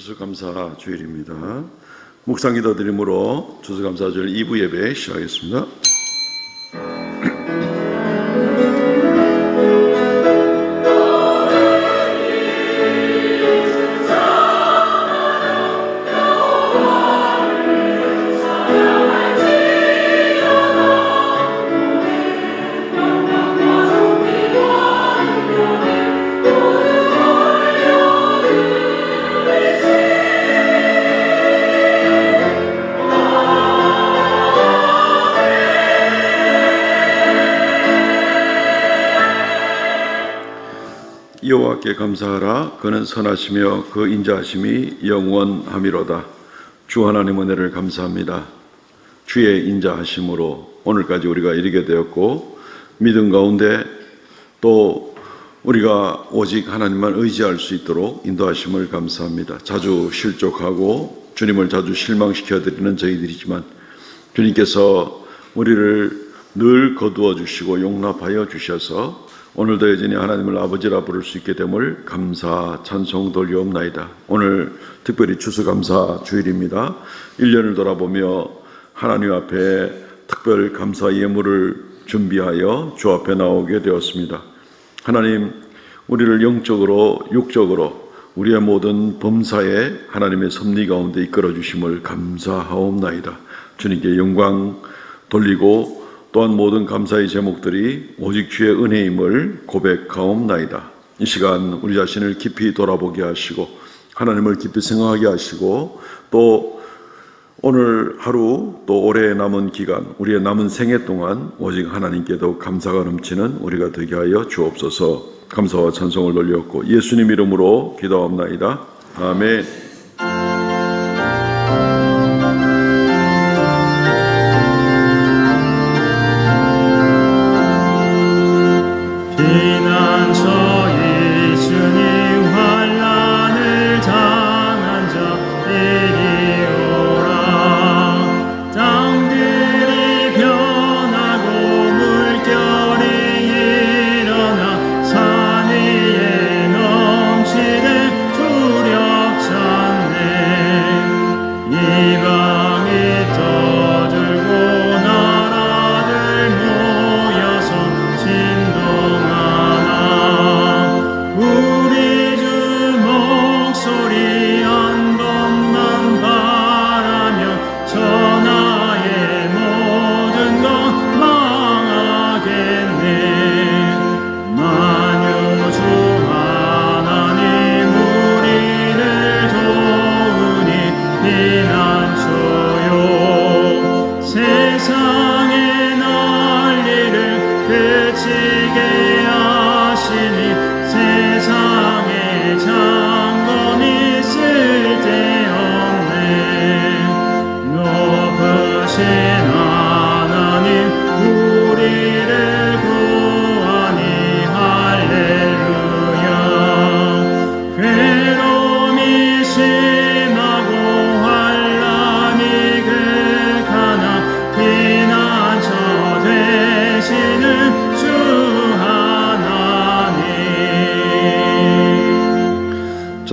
추수감사 주일입니다. 묵상 기도 드림으로 추수감사 주일 2부 예배 시작하겠습니다. 여호와께 감사하라. 그는 선하시며 그 인자하심이 영원함이로다. 주 하나님 은혜를 감사합니다. 주의 인자하심으로 오늘까지 우리가 이르게 되었고, 믿음 가운데 또 우리가 오직 하나님만 의지할 수 있도록 인도하심을 감사합니다. 자주 실족하고 주님을 자주 실망시켜 드리는 저희들이지만 주님께서 우리를 늘 거두어 주시고 용납하여 주셔서 오늘도 여전히 하나님을 아버지라 부를 수 있게 됨을 감사 찬송 돌려옵나이다. 오늘 특별히 추수감사 주일입니다. 1년을 돌아보며 하나님 앞에 특별 감사 예물을 준비하여 주 앞에 나오게 되었습니다. 하나님, 우리를 영적으로 육적으로 우리의 모든 범사에 하나님의 섭리 가운데 이끌어 주심을 감사하옵나이다. 주님께 영광 돌리고 또한 모든 감사의 제목들이 오직 주의 은혜임을 고백하옵나이다. 이 시간 우리 자신을 깊이 돌아보게 하시고 하나님을 깊이 생각하게 하시고 또 오늘 하루 또 올해 남은 기간 우리의 남은 생애 동안 오직 하나님께도 감사가 넘치는 우리가 되게 하여 주옵소서. 감사와 찬송을 돌렸고 예수님 이름으로 기도하옵나이다. 아멘.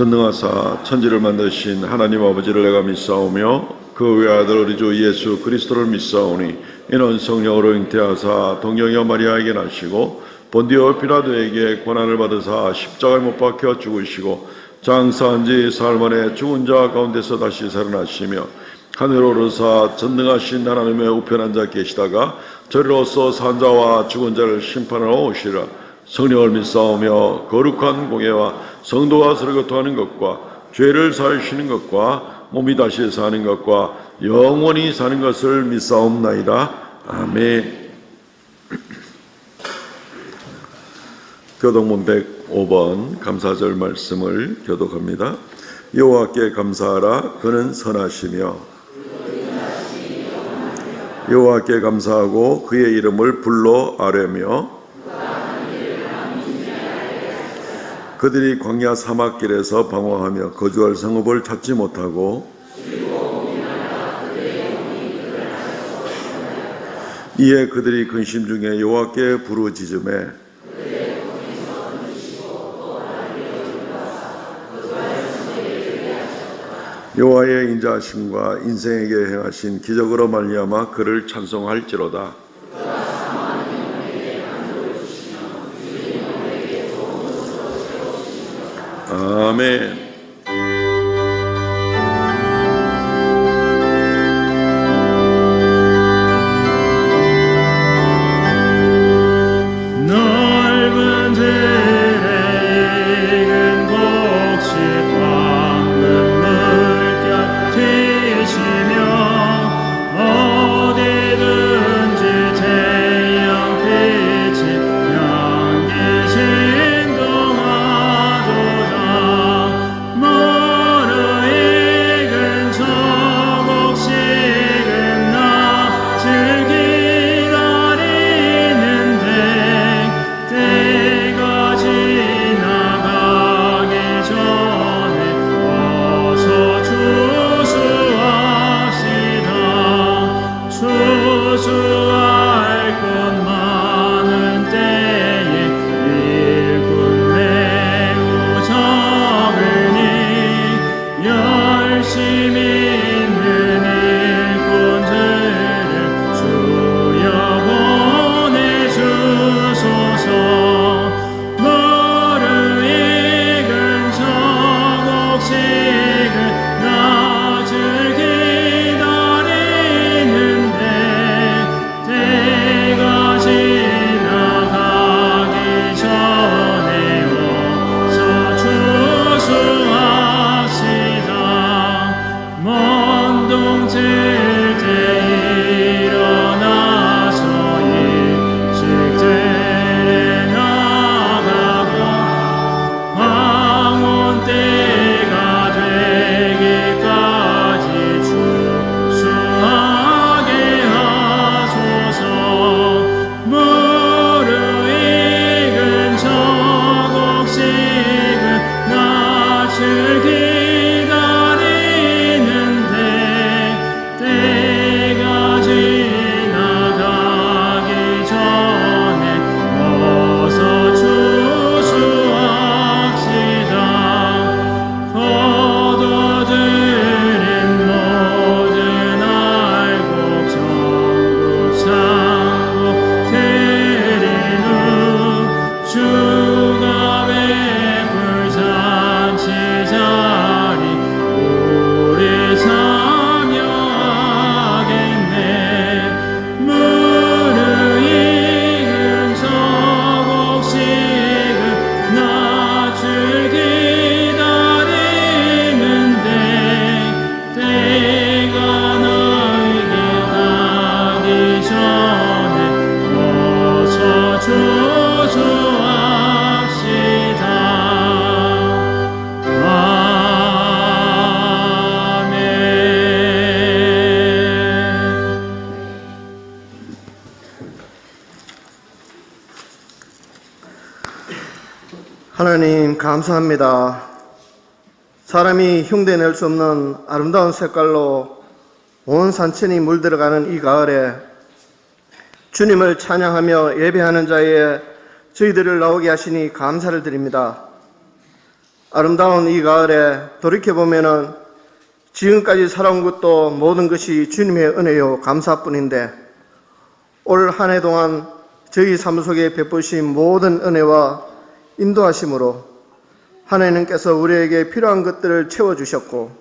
전능하사 천지를 만드신 하나님 아버지를 내가 믿사오며 그 외아들 우리 주 예수 그리스도를 믿사오니 이는 성령으로 잉태하사 동정녀 마리아에게 나시고 본디오 빌라도에게 고난을 받으사 십자가에 못 박혀 죽으시고 장사한 지 사흘 만에 죽은 자 가운데서 다시 살아나시며 하늘로 오르사 전능하신 하나님의 우편한 자 계시다가 저리로서 산 자와 죽은 자를 심판하러 오시라. 성령을 믿사오며 거룩한 공예와 성도가 서로 교통하는 것과 죄를 사하시는 것과 몸이 다시 사는 것과 영원히 사는 것을 믿사옵나이다. 아멘. 교독문 105번 감사절 말씀을 교독합니다. 여호와께 감사하라. 그는 선하시며 여호와께 감사하고 그의 이름을 불러 아뢰며 그들이 광야 사막길에서 방황하며 거주할 성읍을 찾지 못하고 이에 그들이 근심 중에 여호와께 부르짖음에 여호와의 인자하심과 인생에게 행하신 기적으로 말미암아 그를 찬송할지로다. 아멘. 하나님 감사합니다. 사람이 흉내낼 수 없는 아름다운 색깔로 온 산천이 물들어가는 이 가을에 주님을 찬양하며 예배하는 자리에 저희들을 나오게 하시니 감사를 드립니다. 아름다운 이 가을에 돌이켜보면 지금까지 살아온 것도 모든 것이 주님의 은혜요 감사뿐인데 올 한 해 동안 저희 삶 속에 베푸신 모든 은혜와 인도하심으로 하나님께서 우리에게 필요한 것들을 채워주셨고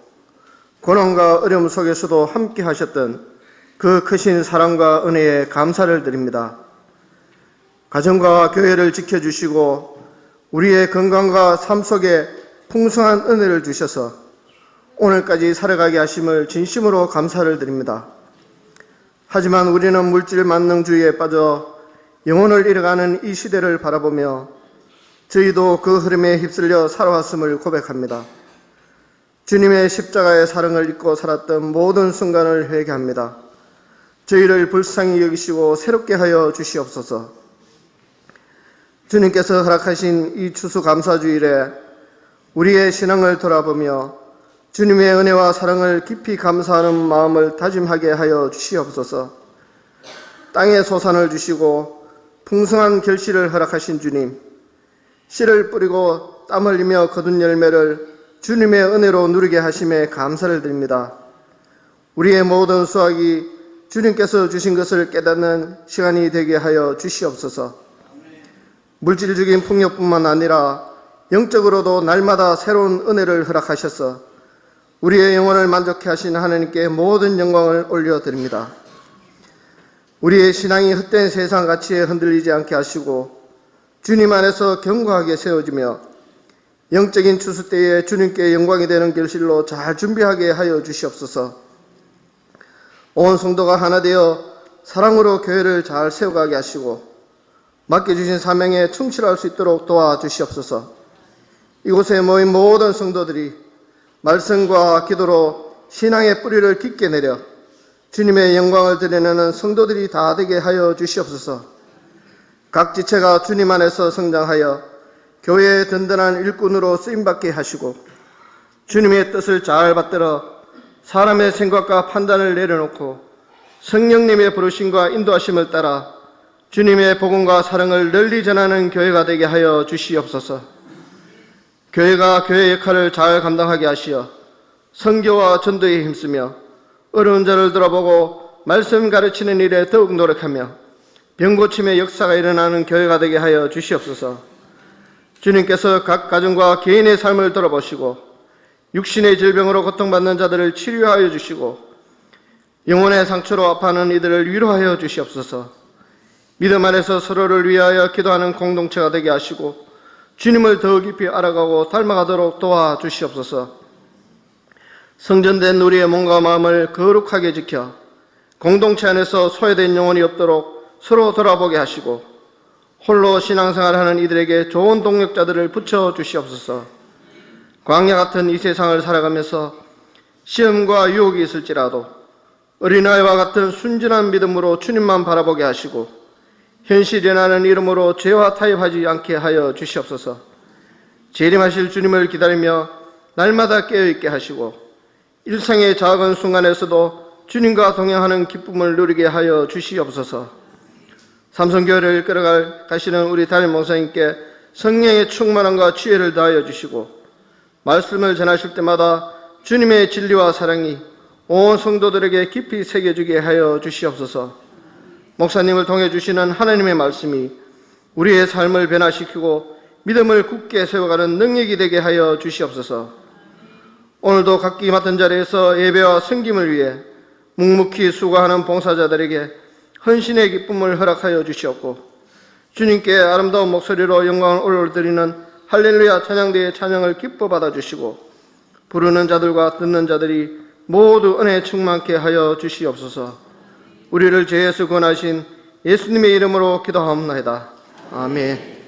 고난과 어려움 속에서도 함께 하셨던 그 크신 사랑과 은혜에 감사를 드립니다. 가정과 교회를 지켜주시고 우리의 건강과 삶 속에 풍성한 은혜를 주셔서 오늘까지 살아가게 하심을 진심으로 감사를 드립니다. 하지만 우리는 물질 만능주의에 빠져 영혼을 잃어가는 이 시대를 바라보며 저희도 그 흐름에 휩쓸려 살아왔음을 고백합니다. 주님의 십자가의 사랑을 잊고 살았던 모든 순간을 회개합니다. 저희를 불쌍히 여기시고 새롭게 하여 주시옵소서. 주님께서 허락하신 이 추수감사주일에 우리의 신앙을 돌아보며 주님의 은혜와 사랑을 깊이 감사하는 마음을 다짐하게 하여 주시옵소서. 땅에 소산을 주시고 풍성한 결실을 허락하신 주님, 씨를 뿌리고 땀 흘리며 거둔 열매를 주님의 은혜로 누리게 하심에 감사를 드립니다. 우리의 모든 수확이 주님께서 주신 것을 깨닫는 시간이 되게 하여 주시옵소서. 물질적인 풍요뿐만 아니라 영적으로도 날마다 새로운 은혜를 허락하셔서 우리의 영혼을 만족해 하신 하나님께 모든 영광을 올려드립니다. 우리의 신앙이 헛된 세상 가치에 흔들리지 않게 하시고 주님 안에서 견고하게 세워지며 영적인 추수 때에 주님께 영광이 되는 결실로 잘 준비하게 하여 주시옵소서. 온 성도가 하나 되어 사랑으로 교회를 잘 세워가게 하시고 맡겨주신 사명에 충실할 수 있도록 도와주시옵소서. 이곳에 모인 모든 성도들이 말씀과 기도로 신앙의 뿌리를 깊게 내려 주님의 영광을 드러내는 성도들이 다 되게 하여 주시옵소서. 각 지체가 주님 안에서 성장하여 교회의 든든한 일꾼으로 쓰임받게 하시고 주님의 뜻을 잘 받들어 사람의 생각과 판단을 내려놓고 성령님의 부르심과 인도하심을 따라 주님의 복음과 사랑을 널리 전하는 교회가 되게 하여 주시옵소서. 교회가 교회의 역할을 잘 감당하게 하시어 선교와 전도에 힘쓰며 어려운 자를 돌아보고 말씀 가르치는 일에 더욱 노력하며 병고침의 역사가 일어나는 교회가 되게 하여 주시옵소서. 주님께서 각 가정과 개인의 삶을 돌아보시고 육신의 질병으로 고통받는 자들을 치료하여 주시고 영혼의 상처로 아파하는 이들을 위로하여 주시옵소서. 믿음 안에서 서로를 위하여 기도하는 공동체가 되게 하시고 주님을 더 깊이 알아가고 닮아가도록 도와주시옵소서. 성전된 우리의 몸과 마음을 거룩하게 지켜 공동체 안에서 소외된 영혼이 없도록 서로 돌아보게 하시고 홀로 신앙생활하는 이들에게 좋은 동력자들을 붙여주시옵소서. 광야 같은 이 세상을 살아가면서 시험과 유혹이 있을지라도 어린아이와 같은 순진한 믿음으로 주님만 바라보게 하시고 현실이라는 이름으로 죄와 타협하지 않게 하여 주시옵소서. 재림하실 주님을 기다리며 날마다 깨어있게 하시고 일상의 작은 순간에서도 주님과 동행하는 기쁨을 누리게 하여 주시옵소서. 삼성교회를 끌어갈 가시는 우리 담임 목사님께 성령의 충만함과 지혜를 다하여 주시고 말씀을 전하실 때마다 주님의 진리와 사랑이 온 성도들에게 깊이 새겨지게 하여 주시옵소서. 목사님을 통해 주시는 하나님의 말씀이 우리의 삶을 변화시키고 믿음을 굳게 세워가는 능력이 되게 하여 주시옵소서. 오늘도 각기 맡은 자리에서 예배와 섬김을 위해 묵묵히 수고하는 봉사자들에게 헌신의 기쁨을 허락하여 주시옵고 주님께 아름다운 목소리로 영광을 올려드리는 할렐루야 찬양대의 찬양을 기뻐 받아주시고 부르는 자들과 듣는 자들이 모두 은혜 충만케 하여 주시옵소서. 우리를 죄에서 구원하신 예수님의 이름으로 기도하옵나이다. 아멘.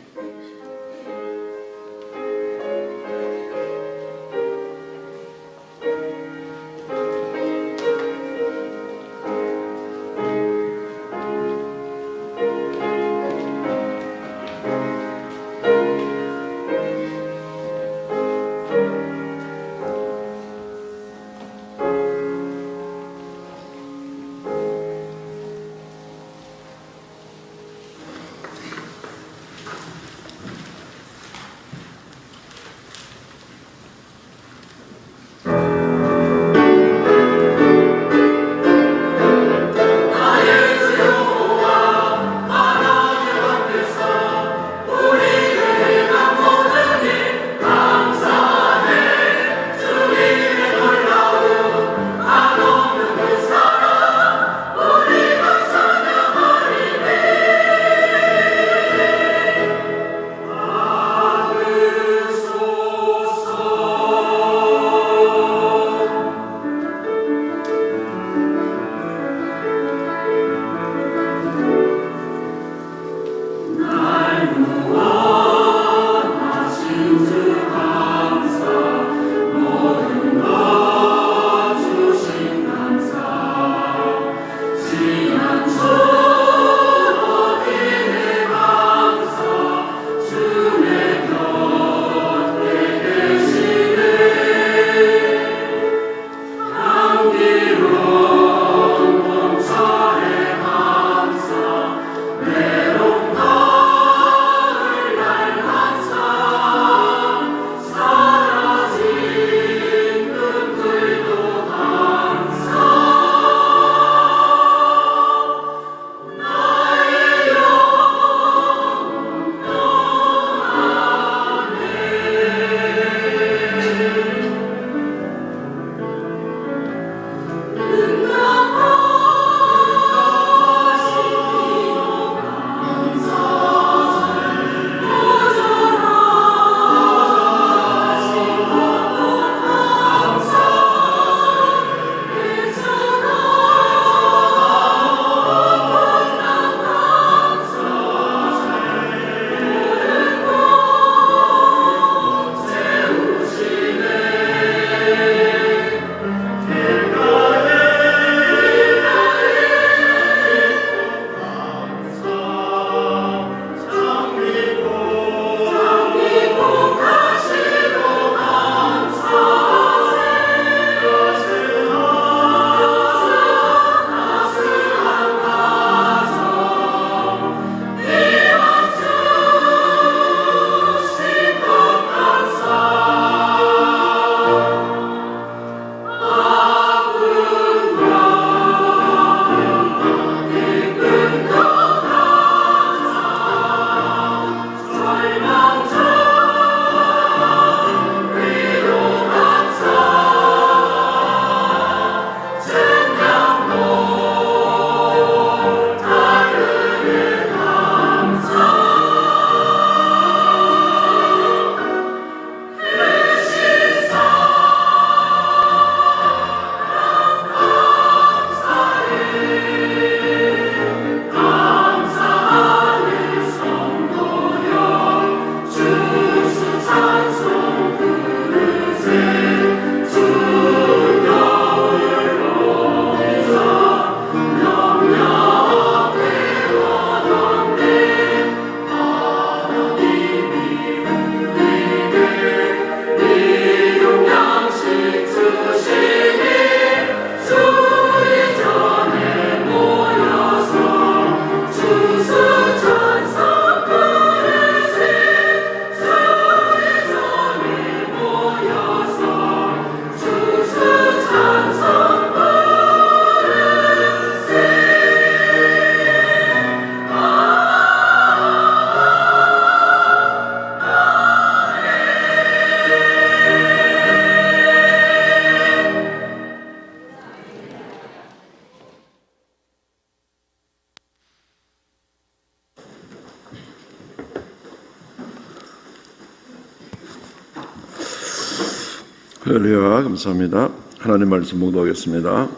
할렐루야, 감사합니다. 하나님 말씀 묵도하겠습니다.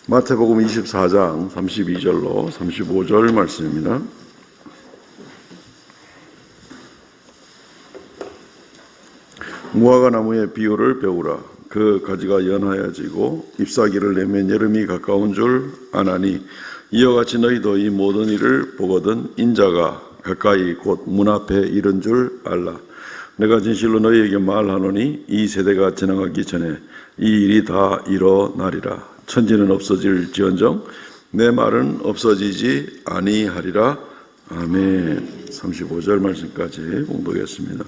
마태복음 24장 32절로 35절 말씀입니다. 무화과 나무의 비유를 배우라. 그 가지가 연하여지고 잎사귀를 내면 여름이 가까운 줄 아나니 이와 같이 너희도 이 모든 일을 보거든 인자가 가까이 곧 문 앞에 이른 줄 알라. 내가 진실로 너희에게 말하노니 이 세대가 지나가기 전에 이 일이 다 일어나리라. 천지는 없어질지언정 내 말은 없어지지 아니하리라. 아멘. 35절 말씀까지 봉독했습니다.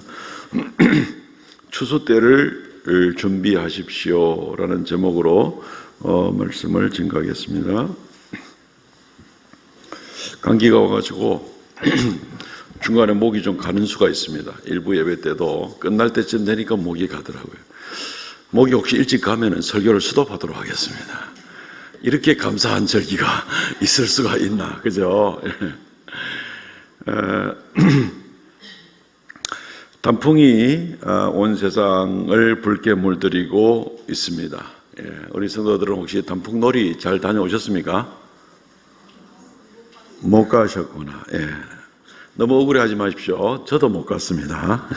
추수 때를 준비하십시오라는 제목으로 말씀을 증거하겠습니다. 감기가 와가지고 중간에 목이 좀 가는 수가 있습니다. 일부 예배 때도 끝날 때쯤 되니까 목이 가더라고요. 목이 혹시 일찍 가면은 설교를 수도하도록 하겠습니다. 이렇게 감사한 절기가 있을 수가 있나, 그죠? 단풍이 온 세상을 붉게 물들이고 있습니다. 우리 성도들은 혹시 단풍놀이 잘 다녀오셨습니까? 못 가셨구나. 너무 억울해하지 마십시오. 저도 못 갔습니다.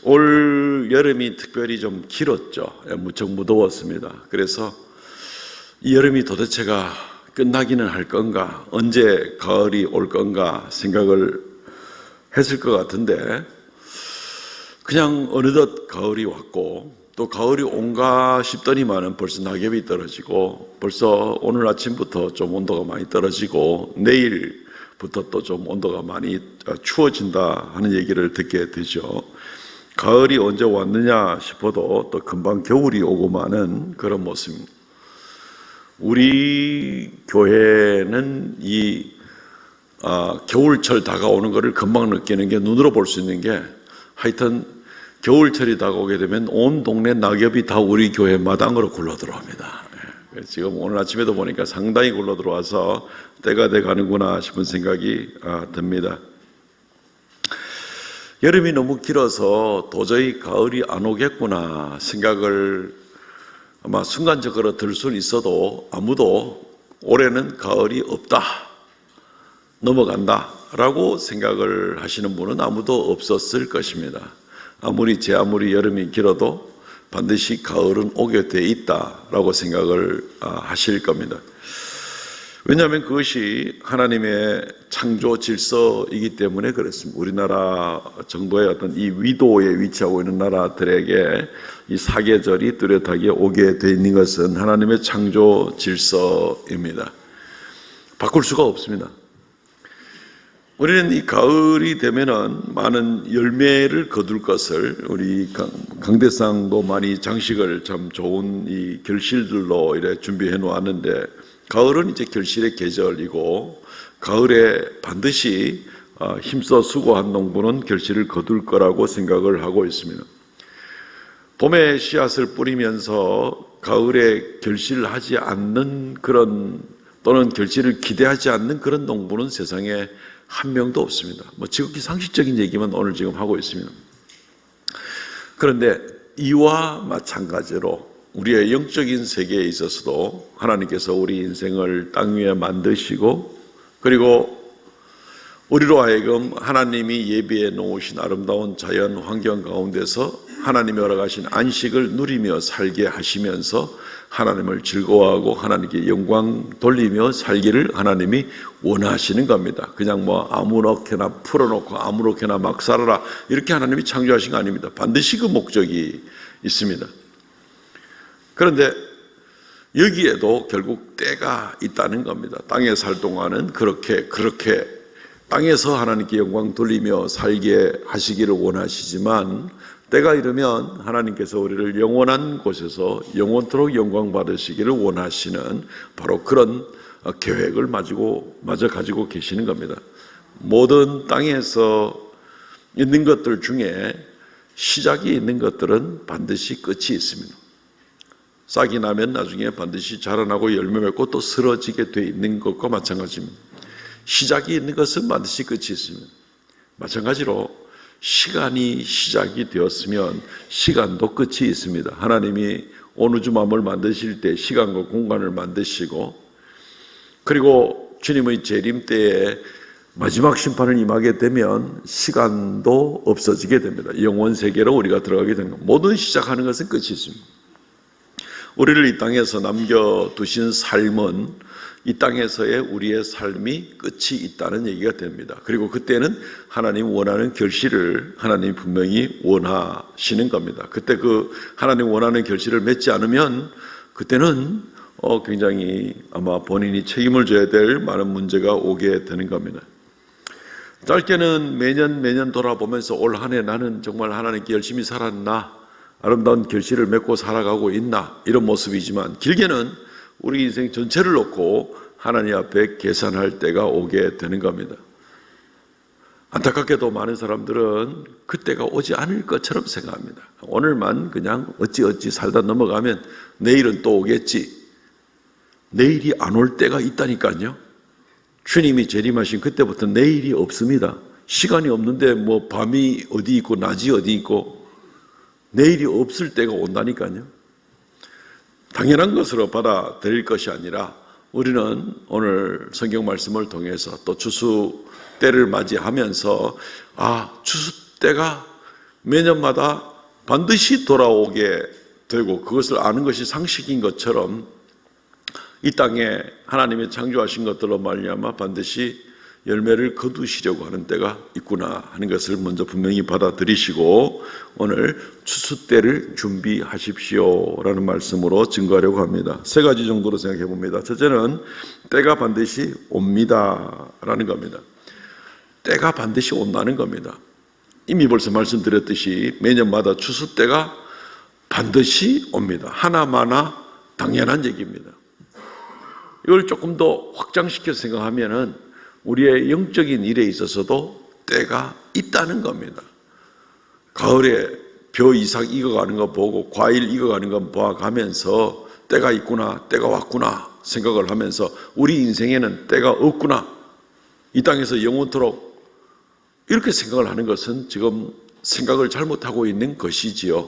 올 여름이 특별히 좀 길었죠. 무척 무더웠습니다. 그래서 이 여름이 도대체가 끝나기는 할 건가, 언제 가을이 올 건가 생각을 했을 것 같은데 그냥 어느덧 가을이 왔고 또 가을이 온가 싶더니만은 벌써 낙엽이 떨어지고 벌써 오늘 아침부터 좀 온도가 많이 떨어지고 내일부터 또 좀 온도가 많이 추워진다 하는 얘기를 듣게 되죠. 가을이 언제 왔느냐 싶어도 또 금방 겨울이 오고 마는 그런 모습입니다. 우리 교회는 이 겨울철 다가오는 것을 금방 느끼는 게 눈으로 볼 수 있는 게 하여튼 겨울철이 다가오게 되면 온 동네 낙엽이 다 우리 교회 마당으로 굴러 들어옵니다. 지금 오늘 아침에도 보니까 상당히 굴러 들어와서 때가 돼 가는구나 싶은 생각이 듭니다. 여름이 너무 길어서 도저히 가을이 안 오겠구나 생각을 아마 순간적으로 들 수는 있어도 아무도 올해는 가을이 없다, 넘어간다 라고 생각을 하시는 분은 아무도 없었을 것입니다. 아무리 여름이 길어도 반드시 가을은 오게 돼 있다라고 생각을 하실 겁니다. 왜냐하면 그것이 하나님의 창조 질서이기 때문에 그렇습니다. 우리나라 정도의 어떤 이 위도에 위치하고 있는 나라들에게 이 사계절이 뚜렷하게 오게 돼 있는 것은 하나님의 창조 질서입니다. 바꿀 수가 없습니다. 우리는 이 가을이 되면은 많은 열매를 거둘 것을 우리 강대상도 많이 장식을 참 좋은 이 결실들로 이래 준비해 놓았는데 가을은 이제 결실의 계절이고 가을에 반드시 힘써 수고한 농부는 결실을 거둘 거라고 생각을 하고 있습니다. 봄에 씨앗을 뿌리면서 가을에 결실을 하지 않는 그런 또는 결실을 기대하지 않는 그런 농부는 세상에 한 명도 없습니다. 지극히 상식적인 얘기만 오늘 지금 하고 있습니다. 그런데 이와 마찬가지로 우리의 영적인 세계에 있어서도 하나님께서 우리 인생을 땅 위에 만드시고 그리고 우리로 하여금 하나님이 예비해 놓으신 아름다운 자연 환경 가운데서 하나님이 허락하신 안식을 누리며 살게 하시면서 하나님을 즐거워하고 하나님께 영광 돌리며 살기를 하나님이 원하시는 겁니다. 그냥 아무렇게나 풀어놓고 아무렇게나 막 살아라 이렇게 하나님이 창조하신 거 아닙니다. 반드시 그 목적이 있습니다. 그런데 여기에도 결국 때가 있다는 겁니다. 땅에 살 동안은 그렇게 땅에서 하나님께 영광 돌리며 살게 하시기를 원하시지만 때가 이르면 하나님께서 우리를 영원한 곳에서 영원토록 영광 받으시기를 원하시는 바로 그런 계획을 마저 가지고 계시는 겁니다. 모든 땅에서 있는 것들 중에 시작이 있는 것들은 반드시 끝이 있습니다. 싹이 나면 나중에 반드시 자라나고 열매 맺고 또 쓰러지게 돼 있는 것과 마찬가지입니다. 시작이 있는 것은 반드시 끝이 있습니다. 마찬가지로 시간이 시작이 되었으면 시간도 끝이 있습니다. 하나님이 온 우주 만물을 만드실 때 시간과 공간을 만드시고, 그리고 주님의 재림 때에 마지막 심판을 임하게 되면 시간도 없어지게 됩니다. 영원 세계로 우리가 들어가게 되는 겁니다. 모든 시작하는 것은 끝이 있습니다. 우리를 이 땅에서 남겨두신 삶은 이 땅에서의 우리의 삶이 끝이 있다는 얘기가 됩니다. 그리고 그때는 하나님 원하는 결실을 하나님 분명히 원하시는 겁니다. 그때 그 하나님 원하는 결실을 맺지 않으면 그때는 굉장히 아마 본인이 책임을 져야 될 많은 문제가 오게 되는 겁니다. 짧게는 매년 돌아보면서 올 한 해 나는 정말 하나님께 열심히 살았나, 아름다운 결실을 맺고 살아가고 있나, 이런 모습이지만 길게는 우리 인생 전체를 놓고 하나님 앞에 계산할 때가 오게 되는 겁니다. 안타깝게도 많은 사람들은 그때가 오지 않을 것처럼 생각합니다. 오늘만 그냥 어찌 살다 넘어가면 내일은 또 오겠지. 내일이 안 올 때가 있다니까요. 주님이 재림하신 그때부터 내일이 없습니다. 시간이 없는데 뭐 밤이 어디 있고 낮이 어디 있고, 내일이 없을 때가 온다니까요. 당연한 것으로 받아들일 것이 아니라 우리는 오늘 성경 말씀을 통해서 또 추수 때를 맞이하면서 추수 때가 매년마다 반드시 돌아오게 되고 그것을 아는 것이 상식인 것처럼 이 땅에 하나님의 창조하신 것들로 말미암아 반드시 열매를 거두시려고 하는 때가 있구나 하는 것을 먼저 분명히 받아들이시고 오늘 추수 때를 준비하십시오라는 말씀으로 증거하려고 합니다. 세 가지 정도로 생각해 봅니다. 첫째는 때가 반드시 옵니다라는 겁니다. 때가 반드시 온다는 겁니다. 이미 벌써 말씀드렸듯이 매년마다 추수 때가 반드시 옵니다. 하나마나 당연한 얘기입니다. 이걸 조금 더 확장시켜서 생각하면은 우리의 영적인 일에 있어서도 때가 있다는 겁니다. 가을에 벼 이삭 익어가는 거 보고 과일 익어가는 거 봐가면서 때가 있구나, 때가 왔구나 생각을 하면서 우리 인생에는 때가 없구나, 이 땅에서 영원토록 이렇게 생각을 하는 것은 지금 생각을 잘못하고 있는 것이지요.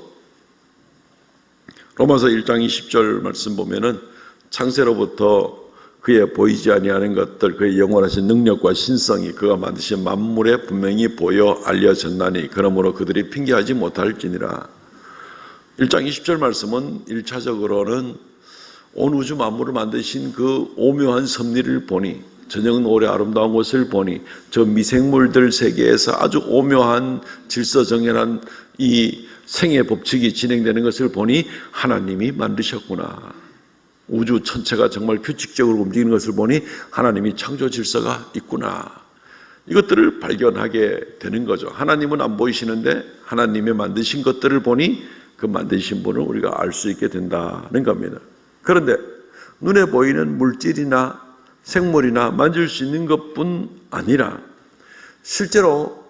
로마서 1장 20절 말씀 보면은 창세로부터 그의 보이지 아니하는 것들, 그의 영원하신 능력과 신성이 그가 만드신 만물에 분명히 보여 알려졌나니 그러므로 그들이 핑계하지 못할지니라. 1장 20절 말씀은 1차적으로는 온 우주 만물을 만드신 그 오묘한 섭리를 보니, 저녁은 오래 아름다운 것을 보니 저 미생물들 세계에서 아주 오묘한 질서정연한 이 생애 법칙이 진행되는 것을 보니 하나님이 만드셨구나. 우주 전체가 정말 규칙적으로 움직이는 것을 보니 하나님이 창조 질서가 있구나. 이것들을 발견하게 되는 거죠. 하나님은 안 보이시는데 하나님의 만드신 것들을 보니 그 만드신 분을 우리가 알 수 있게 된다는 겁니다. 그런데 눈에 보이는 물질이나 생물이나 만질 수 있는 것뿐 아니라 실제로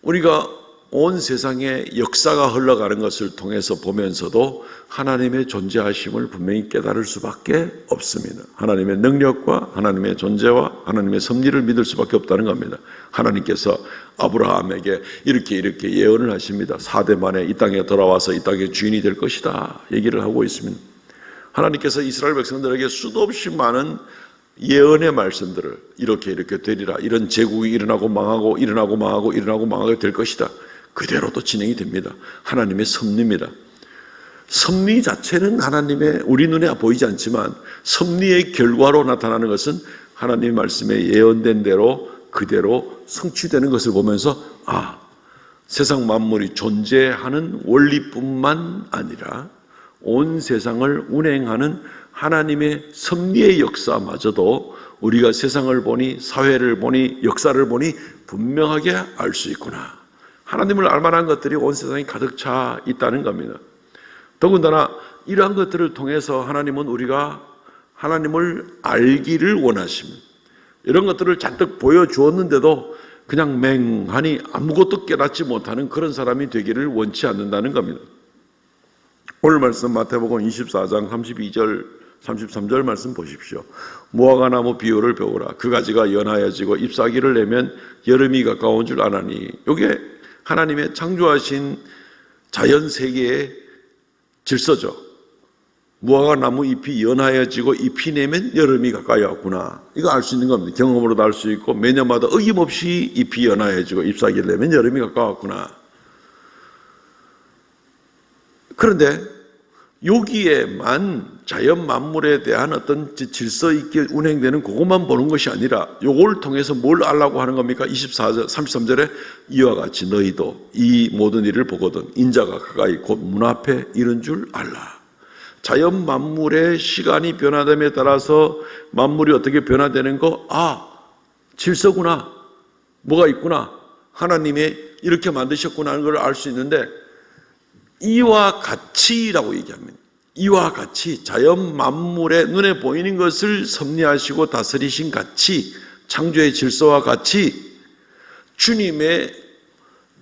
우리가 온 세상의 역사가 흘러가는 것을 통해서 보면서도 하나님의 존재하심을 분명히 깨달을 수밖에 없습니다. 하나님의 능력과 하나님의 존재와 하나님의 섭리를 믿을 수밖에 없다는 겁니다. 하나님께서 아브라함에게 이렇게 예언을 하십니다. 4대 만에 이 땅에 돌아와서 이 땅의 주인이 될 것이다 얘기를 하고 있습니다. 하나님께서 이스라엘 백성들에게 수도 없이 많은 예언의 말씀들을 이렇게 되리라, 이런 제국이 일어나고 망하고 일어나고 망하고 일어나고 망하게 될 것이다, 그대로도 진행이 됩니다. 하나님의 섭리입니다. 섭리 자체는 하나님의 우리 눈에 보이지 않지만 섭리의 결과로 나타나는 것은 하나님의 말씀에 예언된 대로 그대로 성취되는 것을 보면서 세상 만물이 존재하는 원리뿐만 아니라 온 세상을 운행하는 하나님의 섭리의 역사마저도 우리가 세상을 보니 사회를 보니 역사를 보니 분명하게 알 수 있구나. 하나님을 알만한 것들이 온 세상에 가득 차 있다는 겁니다. 더군다나 이러한 것들을 통해서 하나님은 우리가 하나님을 알기를 원하십니다. 이런 것들을 잔뜩 보여주었는데도 그냥 맹하니 아무것도 깨닫지 못하는 그런 사람이 되기를 원치 않는다는 겁니다. 오늘 말씀 마태복음 24장 32절 33절 말씀 보십시오. 무화과 나무 비유를 배우라. 그 가지가 연하여지고 잎사귀를 내면 여름이 가까운 줄 아나니. 이게 하나님의 창조하신 자연 세계의 질서죠. 무화과 나무 잎이 연하여지고 잎이 내면 여름이 가까이 왔구나. 이거 알 수 있는 겁니다. 경험으로도 알 수 있고 매년마다 어김없이 잎이 연하여지고 잎사귀를 내면 여름이 가까웠구나. 그런데 여기에만 자연 만물에 대한 어떤 질서 있게 운행되는 그것만 보는 것이 아니라 요걸 통해서 뭘 알라고 하는 겁니까? 33절에 이와 같이 너희도 이 모든 일을 보거든 인자가 가까이 곧 문 앞에 이른 줄 알라. 자연 만물의 시간이 변화됨에 따라서 만물이 어떻게 변화되는 거? 질서구나. 뭐가 있구나. 하나님이 이렇게 만드셨구나 하는 걸 알 수 있는데 이와 같이라고 얘기합니다. 이와 같이 자연 만물의 눈에 보이는 것을 섭리하시고 다스리신 같이 창조의 질서와 같이 주님의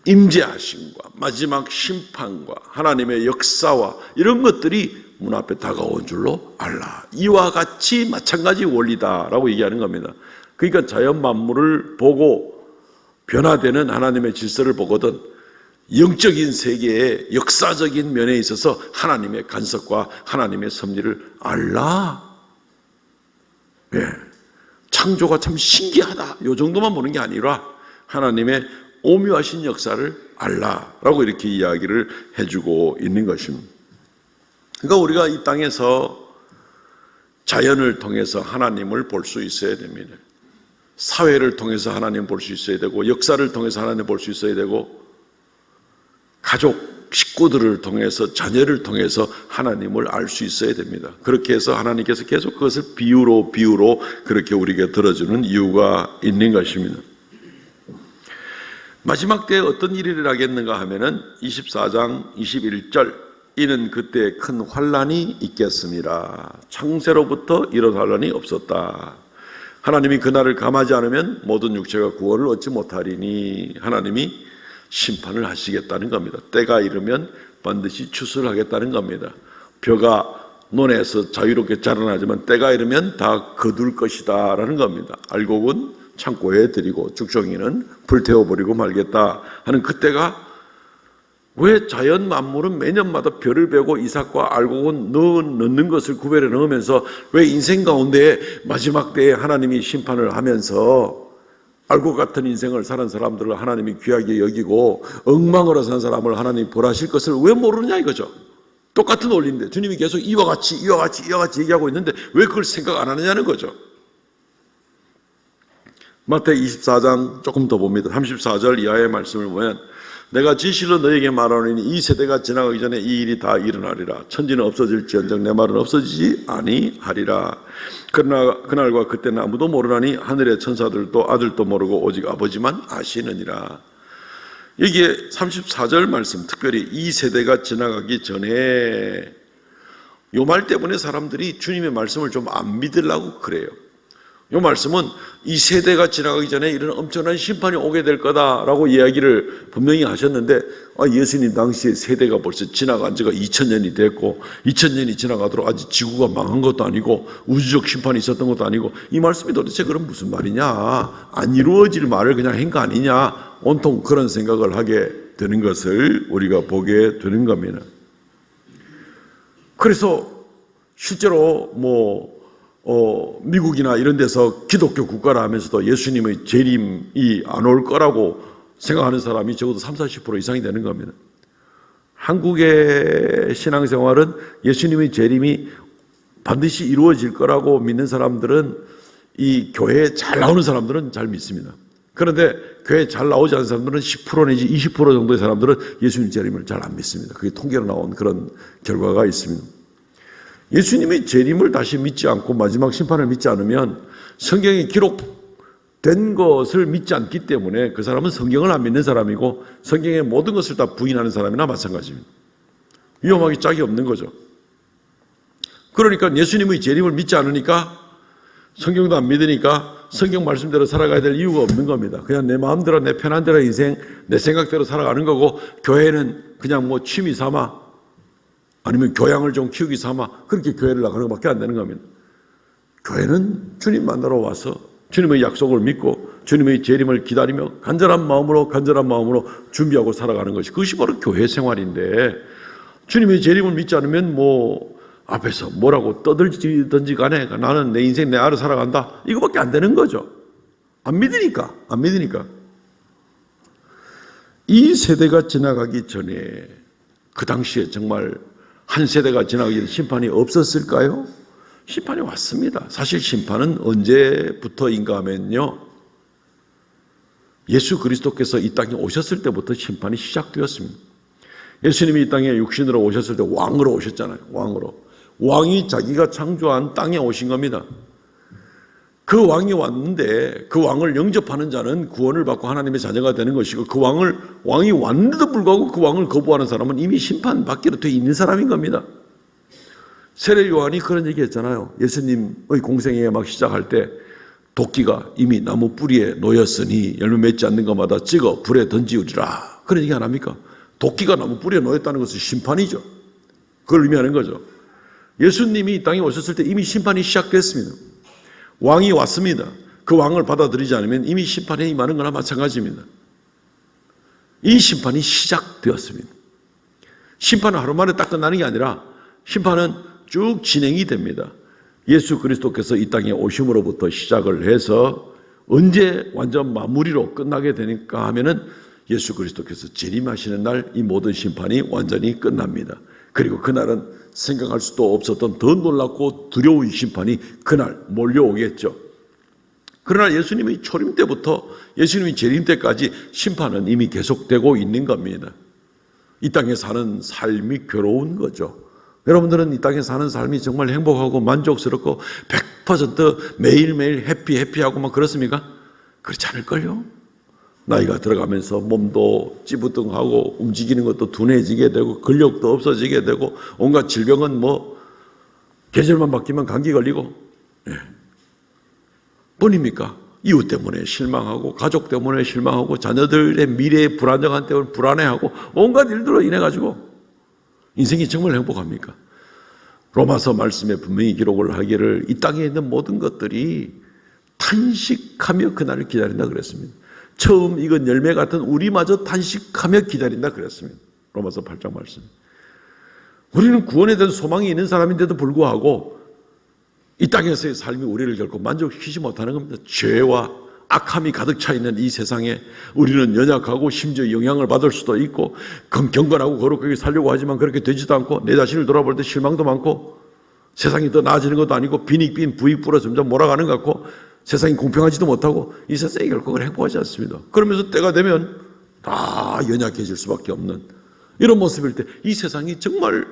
임재하심과 마지막 심판과 하나님의 역사와 이런 것들이 문 앞에 다가온 줄로 알라. 이와 같이 마찬가지 원리다라고 얘기하는 겁니다. 그러니까 자연 만물을 보고 변화되는 하나님의 질서를 보거든 영적인 세계의 역사적인 면에 있어서 하나님의 간섭과 하나님의 섭리를 알라. 창조가 참 신기하다. 이 정도만 보는 게 아니라 하나님의 오묘하신 역사를 알라라고 이렇게 이야기를 해주고 있는 것입니다. 그러니까 우리가 이 땅에서 자연을 통해서 하나님을 볼 수 있어야 됩니다. 사회를 통해서 하나님을 볼 수 있어야 되고 역사를 통해서 하나님을 볼 수 있어야 되고 가족, 식구들을 통해서 자녀를 통해서 하나님을 알 수 있어야 됩니다. 그렇게 해서 하나님께서 계속 그것을 비유로 그렇게 우리에게 들어주는 이유가 있는 것입니다. 마지막 때에 어떤 일이 일어나겠는가 하면은 24장 21절 이는 그때 큰 환난이 있겠습니다. 창세로부터 이런 환난이 없었다. 하나님이 그날을 감하지 않으면 모든 육체가 구원을 얻지 못하리니 하나님이 심판을 하시겠다는 겁니다. 때가 이르면 반드시 추수하겠다는 겁니다. 벼가 논에서 자유롭게 자라나지만 때가 이르면 다 거둘 것이다 라는 겁니다. 알곡은 창고에 들이고 죽정이는 불태워버리고 말겠다 하는 그때가 왜 자연 만물은 매년마다 벼를 베고 이삭과 알곡은 넣는 것을 구별해 넣으면서 왜 인생 가운데 마지막 때에 하나님이 심판을 하면서 알곡 같은 인생을 사는 사람들을 하나님이 귀하게 여기고 엉망으로 산 사람을 하나님이 벌하실 것을 왜 모르느냐 이거죠. 똑같은 원리인데 주님이 계속 이와 같이 얘기하고 있는데 왜 그걸 생각 안 하느냐는 거죠. 마태복음 24장 조금 더 봅니다. 34절 이하의 말씀을 보면 내가 진실로 너에게 말하노니 이 세대가 지나가기 전에 이 일이 다 일어나리라. 천지는 없어질지언정 내 말은 없어지지 아니하리라. 그러나 그날과 그때는 아무도 모르나니 하늘의 천사들도 아들도 모르고 오직 아버지만 아시느니라. 여기에 34절 말씀 특별히 이 세대가 지나가기 전에 요 말 때문에 사람들이 주님의 말씀을 좀 안 믿으려고 그래요. 이 말씀은 이 세대가 지나가기 전에 이런 엄청난 심판이 오게 될 거다라고 이야기를 분명히 하셨는데 예수님 당시에 세대가 벌써 지나간 지가 2000년이 됐고 2000년이 지나가도록 아직 지구가 망한 것도 아니고 우주적 심판이 있었던 것도 아니고 이 말씀이 도대체 그럼 무슨 말이냐, 안 이루어질 말을 그냥 한 거 아니냐, 온통 그런 생각을 하게 되는 것을 우리가 보게 되는 겁니다. 그래서 실제로 미국이나 이런 데서 기독교 국가라 하면서도 예수님의 재림이 안 올 거라고 생각하는 사람이 적어도 30-40% 이상이 되는 겁니다. 한국의 신앙생활은 예수님의 재림이 반드시 이루어질 거라고 믿는 사람들은 이 교회에 잘 나오는 사람들은 잘 믿습니다. 그런데 교회에 잘 나오지 않는 사람들은 10% 내지 20% 정도의 사람들은 예수님 재림을 잘 안 믿습니다. 그게 통계로 나온 그런 결과가 있습니다. 예수님의 재림을 다시 믿지 않고 마지막 심판을 믿지 않으면 성경에 기록된 것을 믿지 않기 때문에 그 사람은 성경을 안 믿는 사람이고 성경의 모든 것을 다 부인하는 사람이나 마찬가지입니다. 위험하기 짝이 없는 거죠. 그러니까 예수님의 재림을 믿지 않으니까 성경도 안 믿으니까 성경 말씀대로 살아가야 될 이유가 없는 겁니다. 그냥 내 마음대로 내 편한 대로 인생 내 생각대로 살아가는 거고 교회는 그냥 취미 삼아 아니면 교양을 좀 키우기 삼아 그렇게 교회를 나가는 것밖에 안 되는 겁니다. 교회는 주님 만나러 와서 주님의 약속을 믿고 주님의 재림을 기다리며 간절한 마음으로 준비하고 살아가는 것이, 그것이 바로 교회 생활인데, 주님의 재림을 믿지 않으면 앞에서 뭐라고 떠들든지 간에 나는 내 인생 내 알아 살아간다, 이거밖에 안 되는 거죠. 안 믿으니까. 이 세대가 지나가기 전에, 그 당시에 정말 한 세대가 지나가기 전에 심판이 없었을까요? 심판이 왔습니다. 사실 심판은 언제부터인가 하면요, 예수 그리스도께서 이 땅에 오셨을 때부터 심판이 시작되었습니다. 예수님이 이 땅에 육신으로 오셨을 때 왕으로 오셨잖아요. 왕이 자기가 창조한 땅에 오신 겁니다. 그 왕이 왔는데 그 왕을 영접하는 자는 구원을 받고 하나님의 자녀가 되는 것이고, 그 왕이 왔는데도 불구하고 그 왕을 거부하는 사람은 이미 심판받기로 돼 있는 사람인 겁니다. 세례 요한이 그런 얘기 했잖아요. 예수님의 공생애 막 시작할 때 도끼가 이미 나무 뿌리에 놓였으니 열매 맺지 않는 것마다 찍어 불에 던지우리라, 그런 얘기 안 합니까? 도끼가 나무 뿌리에 놓였다는 것은 심판이죠. 그걸 의미하는 거죠. 예수님이 이 땅에 오셨을 때 이미 심판이 시작됐습니다. 왕이 왔습니다. 그 왕을 받아들이지 않으면 이미 심판에 임하는 거나 마찬가지입니다. 이 심판이 시작되었습니다. 심판은 하루 만에 딱 끝나는 게 아니라 심판은 쭉 진행이 됩니다. 예수 그리스도께서 이 땅에 오심으로부터 시작을 해서 언제 완전 마무리로 끝나게 되니까 하면은 예수 그리스도께서 재림하시는 날 이 모든 심판이 완전히 끝납니다. 그리고 그날은 생각할 수도 없었던 더 놀랍고 두려운 심판이 그날 몰려오겠죠. 그러나 예수님의 초림 때부터 예수님의 재림 때까지 심판은 이미 계속되고 있는 겁니다. 이 땅에 사는 삶이 괴로운 거죠. 여러분들은 이 땅에 사는 삶이 정말 행복하고 만족스럽고 100% 매일매일 해피하고 막 그렇습니까? 그렇지 않을걸요? 나이가 들어가면서 몸도 찌부둥하고 움직이는 것도 둔해지게 되고 근력도 없어지게 되고 온갖 질병은 계절만 바뀌면 감기 걸리고, 뿐입니까? 이웃 때문에 실망하고 가족 때문에 실망하고 자녀들의 미래의 불안정한 때문에 불안해하고 온갖 일들로 인해 가지고 인생이 정말 행복합니까? 로마서 말씀에 분명히 기록을 하기를 이 땅에 있는 모든 것들이 탄식하며 그날을 기다린다 그랬습니다. 처음 익은 열매 같은 우리마저 탄식하며 기다린다 그랬습니다. 로마서 8장 말씀. 우리는 구원에 대한 소망이 있는 사람인데도 불구하고 이 땅에서의 삶이 우리를 결코 만족시키지 못하는 겁니다. 죄와 악함이 가득 차 있는 이 세상에 우리는 연약하고 심지어 영향을 받을 수도 있고 경건하고 거룩하게 살려고 하지만 그렇게 되지도 않고, 내 자신을 돌아볼 때 실망도 많고, 세상이 더 나아지는 것도 아니고 빈익빈 부익부로 점점 몰아가는 것 같고, 세상이 공평하지도 못하고 이 세상이 결코 행복하지 않습니다. 그러면서 때가 되면 다 연약해질 수밖에 없는 이런 모습일 때 이 세상이 정말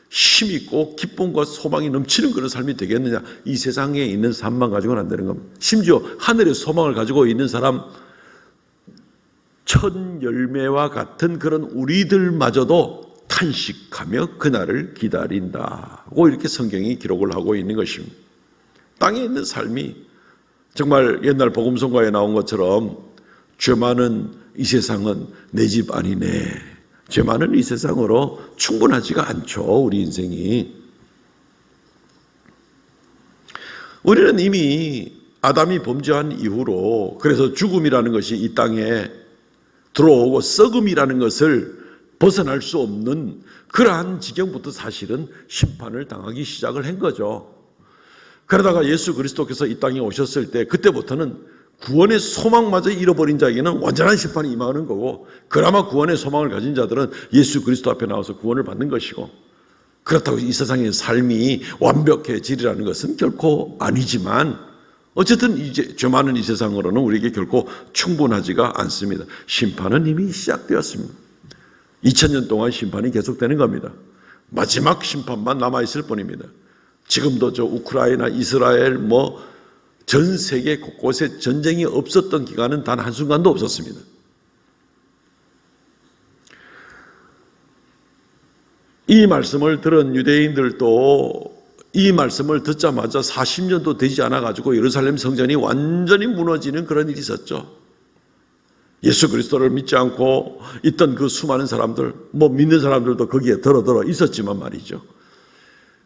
힘있고 기쁨과 소망이 넘치는 그런 삶이 되겠느냐? 이 세상에 있는 삶만 가지고는 안 되는 겁니다. 심지어 하늘의 소망을 가지고 있는 사람, 첫 열매와 같은 그런 우리들마저도 탄식하며 그날을 기다린다고 이렇게 성경이 기록을 하고 있는 것입니다. 땅에 있는 삶이 정말 옛날 복음성가에 나온 것처럼 죄 많은 이 세상은 내 집 아니네. 죄 많은 이 세상으로 충분하지가 않죠. 우리 인생이. 우리는 이미 아담이 범죄한 이후로, 그래서 죽음이라는 것이 이 땅에 들어오고 썩음이라는 것을 벗어날 수 없는 그러한 지경부터 사실은 심판을 당하기 시작을 한 거죠. 그러다가 예수 그리스도께서 이 땅에 오셨을 때 그때부터는 구원의 소망마저 잃어버린 자에게는 완전한 심판이 임하는 거고, 그나마 구원의 소망을 가진 자들은 예수 그리스도 앞에 나와서 구원을 받는 것이고, 그렇다고 이 세상의 삶이 완벽해지리라는 것은 결코 아니지만 어쨌든 이제 죄 많은 이 세상으로는 우리에게 결코 충분하지가 않습니다. 심판은 이미 시작되었습니다. 2000년 동안 심판이 계속되는 겁니다. 마지막 심판만 남아있을 뿐입니다. 지금도 우크라이나, 이스라엘, 전 세계 곳곳에 전쟁이 없었던 기간은 단 한순간도 없었습니다. 이 말씀을 들은 유대인들도 이 말씀을 듣자마자 40년도 되지 않아가지고 예루살렘 성전이 완전히 무너지는 그런 일이 있었죠. 예수 그리스도를 믿지 않고 있던 그 수많은 사람들, 믿는 사람들도 거기에 들어 있었지만 말이죠.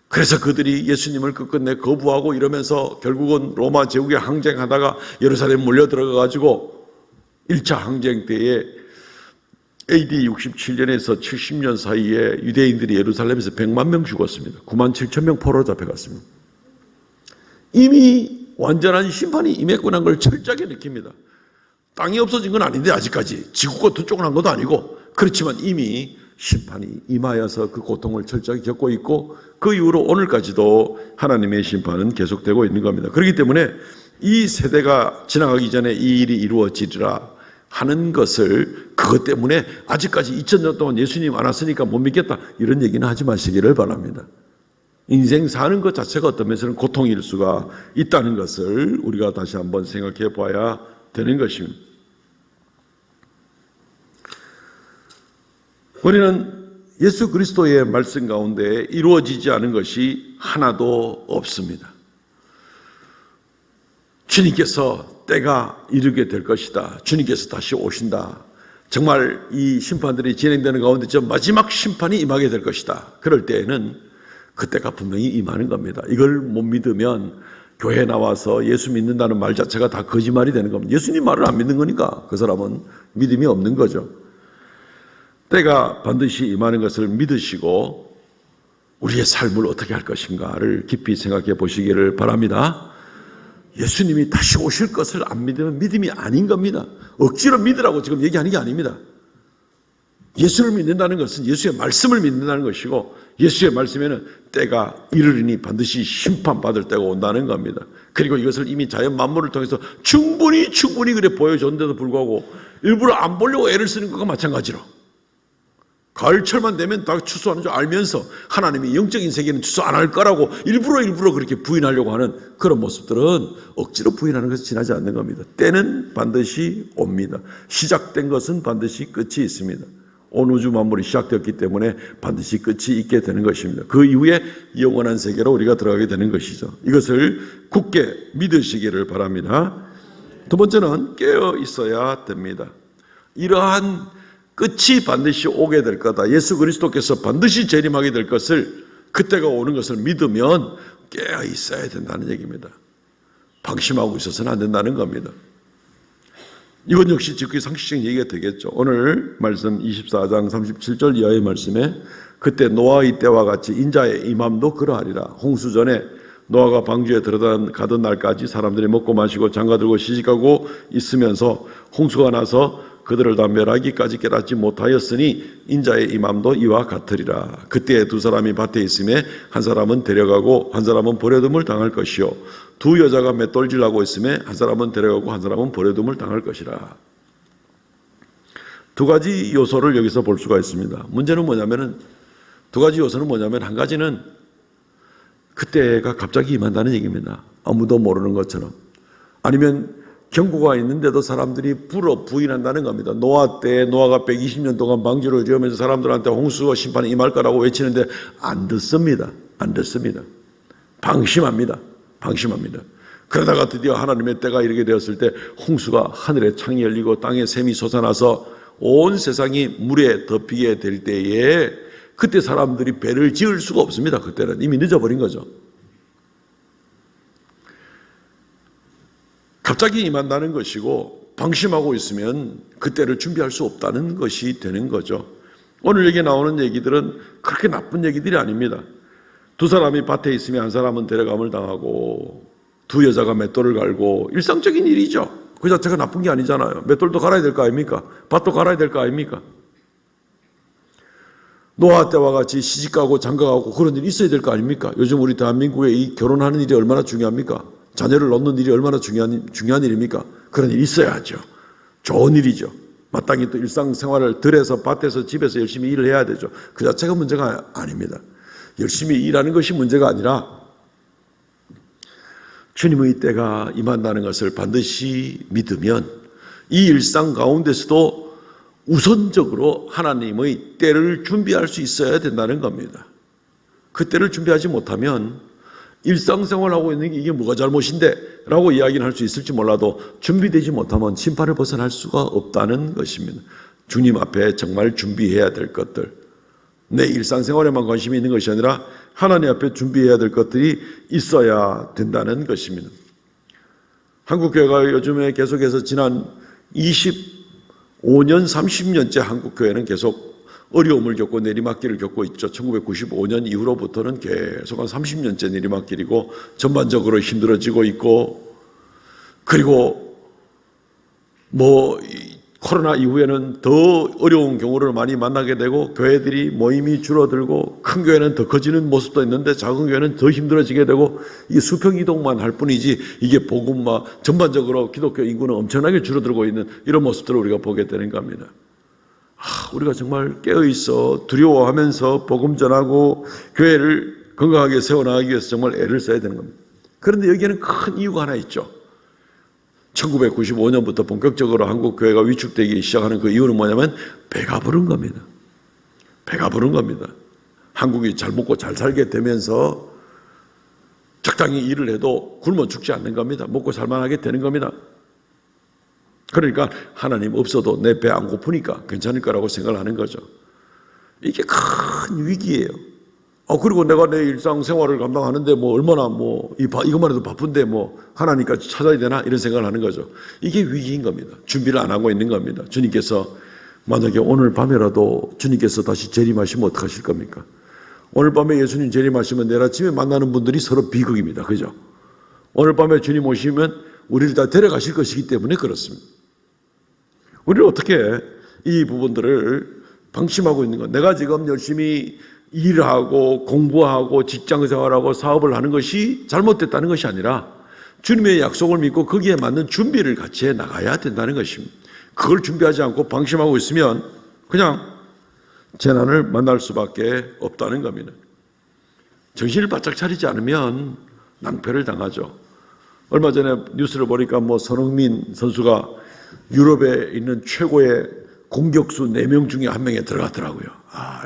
그래서 그들이 예수님을 끝끝내 거부하고 이러면서 결국은 로마 제국에 항쟁하다가 예루살렘 몰려 들어가가지고 1차 항쟁 때에 AD 67년에서 70년 사이에 유대인들이 예루살렘에서 100만 명 죽었습니다. 9만 7천 명 포로로 잡혀갔습니다. 이미 완전한 심판이 임했구나 걸 철저하게 느낍니다. 땅이 없어진 건 아닌데 아직까지 지구가 두 쪽은 한 것도 아니고, 그렇지만 이미 심판이 임하여서 그 고통을 철저하게 겪고 있고, 그 이후로 오늘까지도 하나님의 심판은 계속되고 있는 겁니다. 그렇기 때문에 이 세대가 지나가기 전에 이 일이 이루어지리라 하는 것을, 그것 때문에 아직까지 2000년 동안 예수님 안 왔으니까 못 믿겠다 이런 얘기는 하지 마시기를 바랍니다. 인생 사는 것 자체가 어떤 면에서는 고통일 수가 있다는 것을 우리가 다시 한번 생각해 봐야 되는 것입니다. 우리는 예수 그리스도의 말씀 가운데 이루어지지 않은 것이 하나도 없습니다. 주님께서 때가 이르게 될 것이다. 주님께서 다시 오신다. 정말 이 심판들이 진행되는 가운데 저 마지막 심판이 임하게 될 것이다. 그럴 때에는 그때가 분명히 임하는 겁니다. 이걸 못 믿으면 교회 나와서 예수 믿는다는 말 자체가 다 거짓말이 되는 겁니다. 예수님 말을 안 믿는 거니까 그 사람은 믿음이 없는 거죠. 때가 반드시 임하는 것을 믿으시고 우리의 삶을 어떻게 할 것인가를 깊이 생각해 보시기를 바랍니다. 예수님이 다시 오실 것을 안 믿으면 믿음이 아닌 겁니다. 억지로 믿으라고 지금 얘기하는 게 아닙니다. 예수를 믿는다는 것은 예수의 말씀을 믿는다는 것이고, 예수의 말씀에는 때가 이르리니 반드시 심판받을 때가 온다는 겁니다. 그리고 이것을 이미 자연 만물을 통해서 충분히 그래 보여줬는데도 불구하고 일부러 안 보려고 애를 쓰는 것과 마찬가지로, 가을철만 되면 다 추수하는 줄 알면서 하나님이 영적인 세계는 추수 안 할 거라고 일부러 그렇게 부인하려고 하는 그런 모습들은 억지로 부인하는 것이 지나지 않는 겁니다. 때는 반드시 옵니다. 시작된 것은 반드시 끝이 있습니다. 온 우주 만물이 시작되었기 때문에 반드시 끝이 있게 되는 것입니다. 그 이후에 영원한 세계로 우리가 들어가게 되는 것이죠. 이것을 굳게 믿으시기를 바랍니다. 두 번째는 깨어 있어야 됩니다. 이러한 끝이 반드시 오게 될 거다. 예수 그리스도께서 반드시 재림하게 될 것을, 그때가 오는 것을 믿으면 깨어 있어야 된다는 얘기입니다. 방심하고 있어서는 안 된다는 겁니다. 이건 역시 지극히 상식적인 얘기가 되겠죠. 오늘 말씀 24장 37절 이하의 말씀에 그때 노아의 때와 같이 인자의 임함도 그러하리라. 홍수 전에 노아가 방주에 들어가던 날까지 사람들이 먹고 마시고 장가들고 시집가고 있으면서 홍수가 나서 그들을 다 멸하기까지 깨닫지 못하였으니 인자의 임함도 이와 같으리라. 그때 두 사람이 밭에 있음에 한 사람은 데려가고 한 사람은 버려둠을 당할 것이요, 두 여자가 맷돌질하고 있음에 한 사람은 데려가고 한 사람은 버려둠을 당할 것이라. 두 가지 요소를 여기서 볼 수가 있습니다. 문제는 뭐냐면은, 두 가지 요소는 뭐냐면, 한 가지는 그때가 갑자기 임한다는 얘기입니다. 아무도 모르는 것처럼. 아니면 경고가 있는데도 사람들이 불어 부인한다는 겁니다. 노아 때 노아가 120년 동안 방주를 지으면서 사람들한테 홍수와 심판이 임할 거라고 외치는데 안 듣습니다. 안 듣습니다. 방심합니다. 그러다가 드디어 하나님의 때가 이르게 되었을 때 홍수가 하늘에 창이 열리고 땅에 샘이 솟아나서 온 세상이 물에 덮이게 될 때에, 그때 사람들이 배를 지을 수가 없습니다. 그때는 이미 늦어버린 거죠. 갑자기 임한다는 것이고, 방심하고 있으면 그때를 준비할 수 없다는 것이 되는 거죠. 오늘 여기 나오는 얘기들은 그렇게 나쁜 얘기들이 아닙니다. 두 사람이 밭에 있으면 한 사람은 데려감을 당하고 두 여자가 맷돌을 갈고, 일상적인 일이죠. 그 자체가 나쁜 게 아니잖아요. 맷돌도 갈아야 될 거 아닙니까? 밭도 갈아야 될 거 아닙니까? 노아 때와 같이 시집가고 장가가고 그런 일이 있어야 될 거 아닙니까? 요즘 우리 대한민국에 이 결혼하는 일이 얼마나 중요합니까? 자녀를 낳는 일이 얼마나 중요한 일입니까? 그런 일이 있어야죠. 좋은 일이죠. 마땅히 또 일상생활을 들여서 밭에서 집에서 열심히 일을 해야 되죠. 그 자체가 문제가 아닙니다. 열심히 일하는 것이 문제가 아니라 주님의 때가 임한다는 것을 반드시 믿으면 이 일상 가운데서도 우선적으로 하나님의 때를 준비할 수 있어야 된다는 겁니다. 그 때를 준비하지 못하면 일상생활하고 있는 게 이게 뭐가 잘못인데 라고 이야기는 할 수 있을지 몰라도 준비되지 못하면 심판을 벗어날 수가 없다는 것입니다. 주님 앞에 정말 준비해야 될 것들, 내 일상생활에만 관심이 있는 것이 아니라 하나님 앞에 준비해야 될 것들이 있어야 된다는 것입니다. 한국교회가 요즘에 계속해서 지난 25년, 30년째 한국교회는 계속 어려움을 겪고 내리막길을 겪고 있죠. 1995년 이후로부터는 계속 한 30년째 내리막길이고 전반적으로 힘들어지고 있고, 그리고 코로나 이후에는 더 어려운 경우를 많이 만나게 되고 교회들이 모임이 줄어들고 큰 교회는 더 커지는 모습도 있는데 작은 교회는 더 힘들어지게 되고, 이게 수평 이동만 할 뿐이지 이게 복음화 전반적으로 기독교 인구는 엄청나게 줄어들고 있는 이런 모습들을 우리가 보게 되는 겁니다. 우리가 정말 깨어있어 두려워하면서 복음 전하고 교회를 건강하게 세워나가기 위해서 정말 애를 써야 되는 겁니다. 그런데 여기에는 큰 이유가 하나 있죠. 1995년부터 본격적으로 한국교회가 위축되기 시작하는 그 이유는 뭐냐면 배가 부른 겁니다. 배가 부른 겁니다. 한국이 잘 먹고 잘 살게 되면서 적당히 일을 해도 굶어 죽지 않는 겁니다. 먹고 살만하게 되는 겁니다. 그러니까 하나님 없어도 내 배 안 고프니까 괜찮을 거라고 생각을 하는 거죠. 이게 큰 위기예요. 그리고 내가 내 일상생활을 감당하는데 얼마나 이것만 해도 바쁜데 하나님까지 찾아야 되나 이런 생각을 하는 거죠. 이게 위기인 겁니다. 준비를 안 하고 있는 겁니다. 주님께서 만약에 오늘 밤에라도 주님께서 다시 재림하시면 어떡하실 겁니까? 오늘 밤에 예수님 재림하시면 내일 아침에 만나는 분들이 서로 비극입니다. 그죠? 오늘 밤에 주님 오시면 우리를 다 데려가실 것이기 때문에 그렇습니다. 우리는 어떻게 이 부분들을 방심하고 있는 것, 내가 지금 열심히 일하고 공부하고 직장생활하고 사업을 하는 것이 잘못됐다는 것이 아니라 주님의 약속을 믿고 거기에 맞는 준비를 같이 해 나가야 된다는 것입니다. 그걸 준비하지 않고 방심하고 있으면 그냥 재난을 만날 수밖에 없다는 겁니다. 정신을 바짝 차리지 않으면 낭패를 당하죠. 얼마 전에 뉴스를 보니까 손흥민 선수가 유럽에 있는 최고의 공격수 4명 중에 1명에 들어갔더라고요.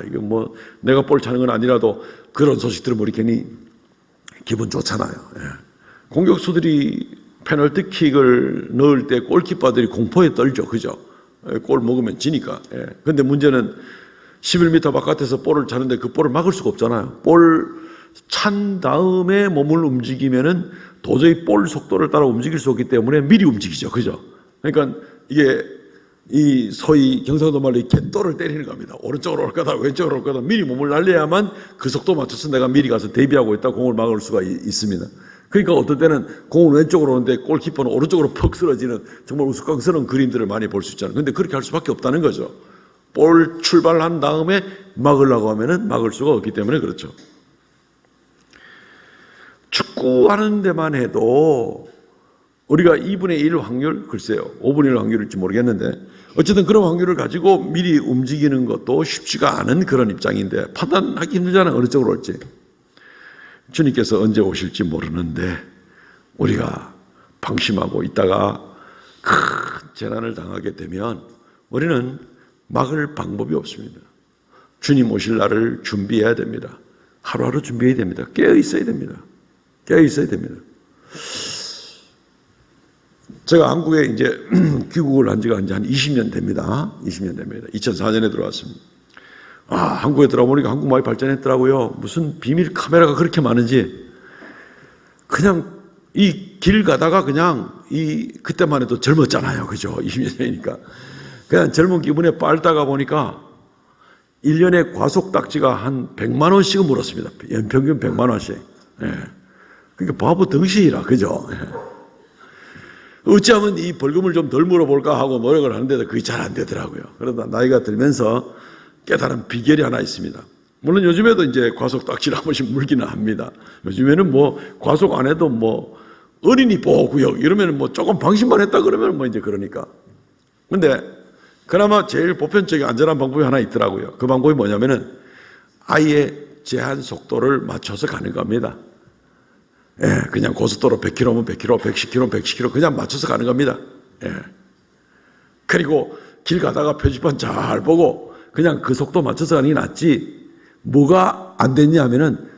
이거 내가 볼 차는 건 아니라도 그런 소식 들으면 우리 괜히 기분 좋잖아요. 공격수들이 페널티킥을 넣을 때 골키퍼들이 공포에 떨죠. 그죠? 골 먹으면 지니까. 근데 문제는 11m 바깥에서 볼을 차는데 그 볼을 막을 수가 없잖아요. 볼 찬 다음에 몸을 움직이면은 도저히 볼 속도를 따라 움직일 수 없기 때문에 미리 움직이죠. 그죠? 그러니까 이게 이 소위 경상도 말로 이 갯돌을 때리는 겁니다. 오른쪽으로 올 거다 왼쪽으로 올 거다 미리 몸을 날려야만 그 속도 맞춰서 내가 미리 가서 대비하고 있다 공을 막을 수가 있습니다. 그러니까 어떤 때는 공은 왼쪽으로 오는데 골키퍼는 오른쪽으로 퍽 쓰러지는 정말 우스꽝스러운 그림들을 많이 볼 수 있잖아요. 그런데 그렇게 할 수밖에 없다는 거죠. 볼 출발한 다음에 막으려고 하면은 막을 수가 없기 때문에 그렇죠. 축구하는 데만 해도 우리가 2분의 1 확률, 글쎄요 5분의 1 확률일지 모르겠는데 어쨌든 그런 확률을 가지고 미리 움직이는 것도 쉽지가 않은 그런 입장인데 판단하기 힘들잖아요. 어느 쪽으로 올지. 주님께서 언제 오실지 모르는데 우리가 방심하고 있다가 큰 재난을 당하게 되면 우리는 막을 방법이 없습니다. 주님 오실 날을 준비해야 됩니다. 하루하루 준비해야 됩니다. 깨어 있어야 됩니다. 깨어 있어야 됩니다. 제가 한국에 이제 귀국을 한 지가 이제 한 20년 됩니다. 20년 됩니다. 2004년에 들어왔습니다. 한국에 들어보니까 한국 많이 발전했더라고요. 무슨 비밀 카메라가 그렇게 많은지 그냥 이 길 가다가 그냥 그때만 해도 젊었잖아요. 그죠? 20년 전이니까. 그냥 젊은 기분에 빨다가 보니까 1년에 과속 딱지가 한 100만 원씩은 물었습니다. 연평균 100만 원씩. 그러니까 바보 덩신이라. 그죠? 어찌하면 이 벌금을 좀 덜 물어볼까 하고 노력을 하는데도 그게 잘 안 되더라고요. 그러다 나이가 들면서 깨달은 비결이 하나 있습니다. 물론 요즘에도 이제 과속 딱지를 한 번씩 물기는 합니다. 요즘에는 과속 안 해도 어린이 보호구역 이러면 조금 방심만 했다 그러면 이제 그러니까. 근데 그나마 제일 보편적인 안전한 방법이 하나 있더라고요. 그 방법이 뭐냐면은 아예 제한 속도를 맞춰서 가는 겁니다. 그냥 고속도로 100km면 100km, 110km, 110km 그냥 맞춰서 가는 겁니다. 그리고 길 가다가 표지판 잘 보고 그냥 그 속도 맞춰서 가는 게 낫지. 뭐가 안 됐냐 하면은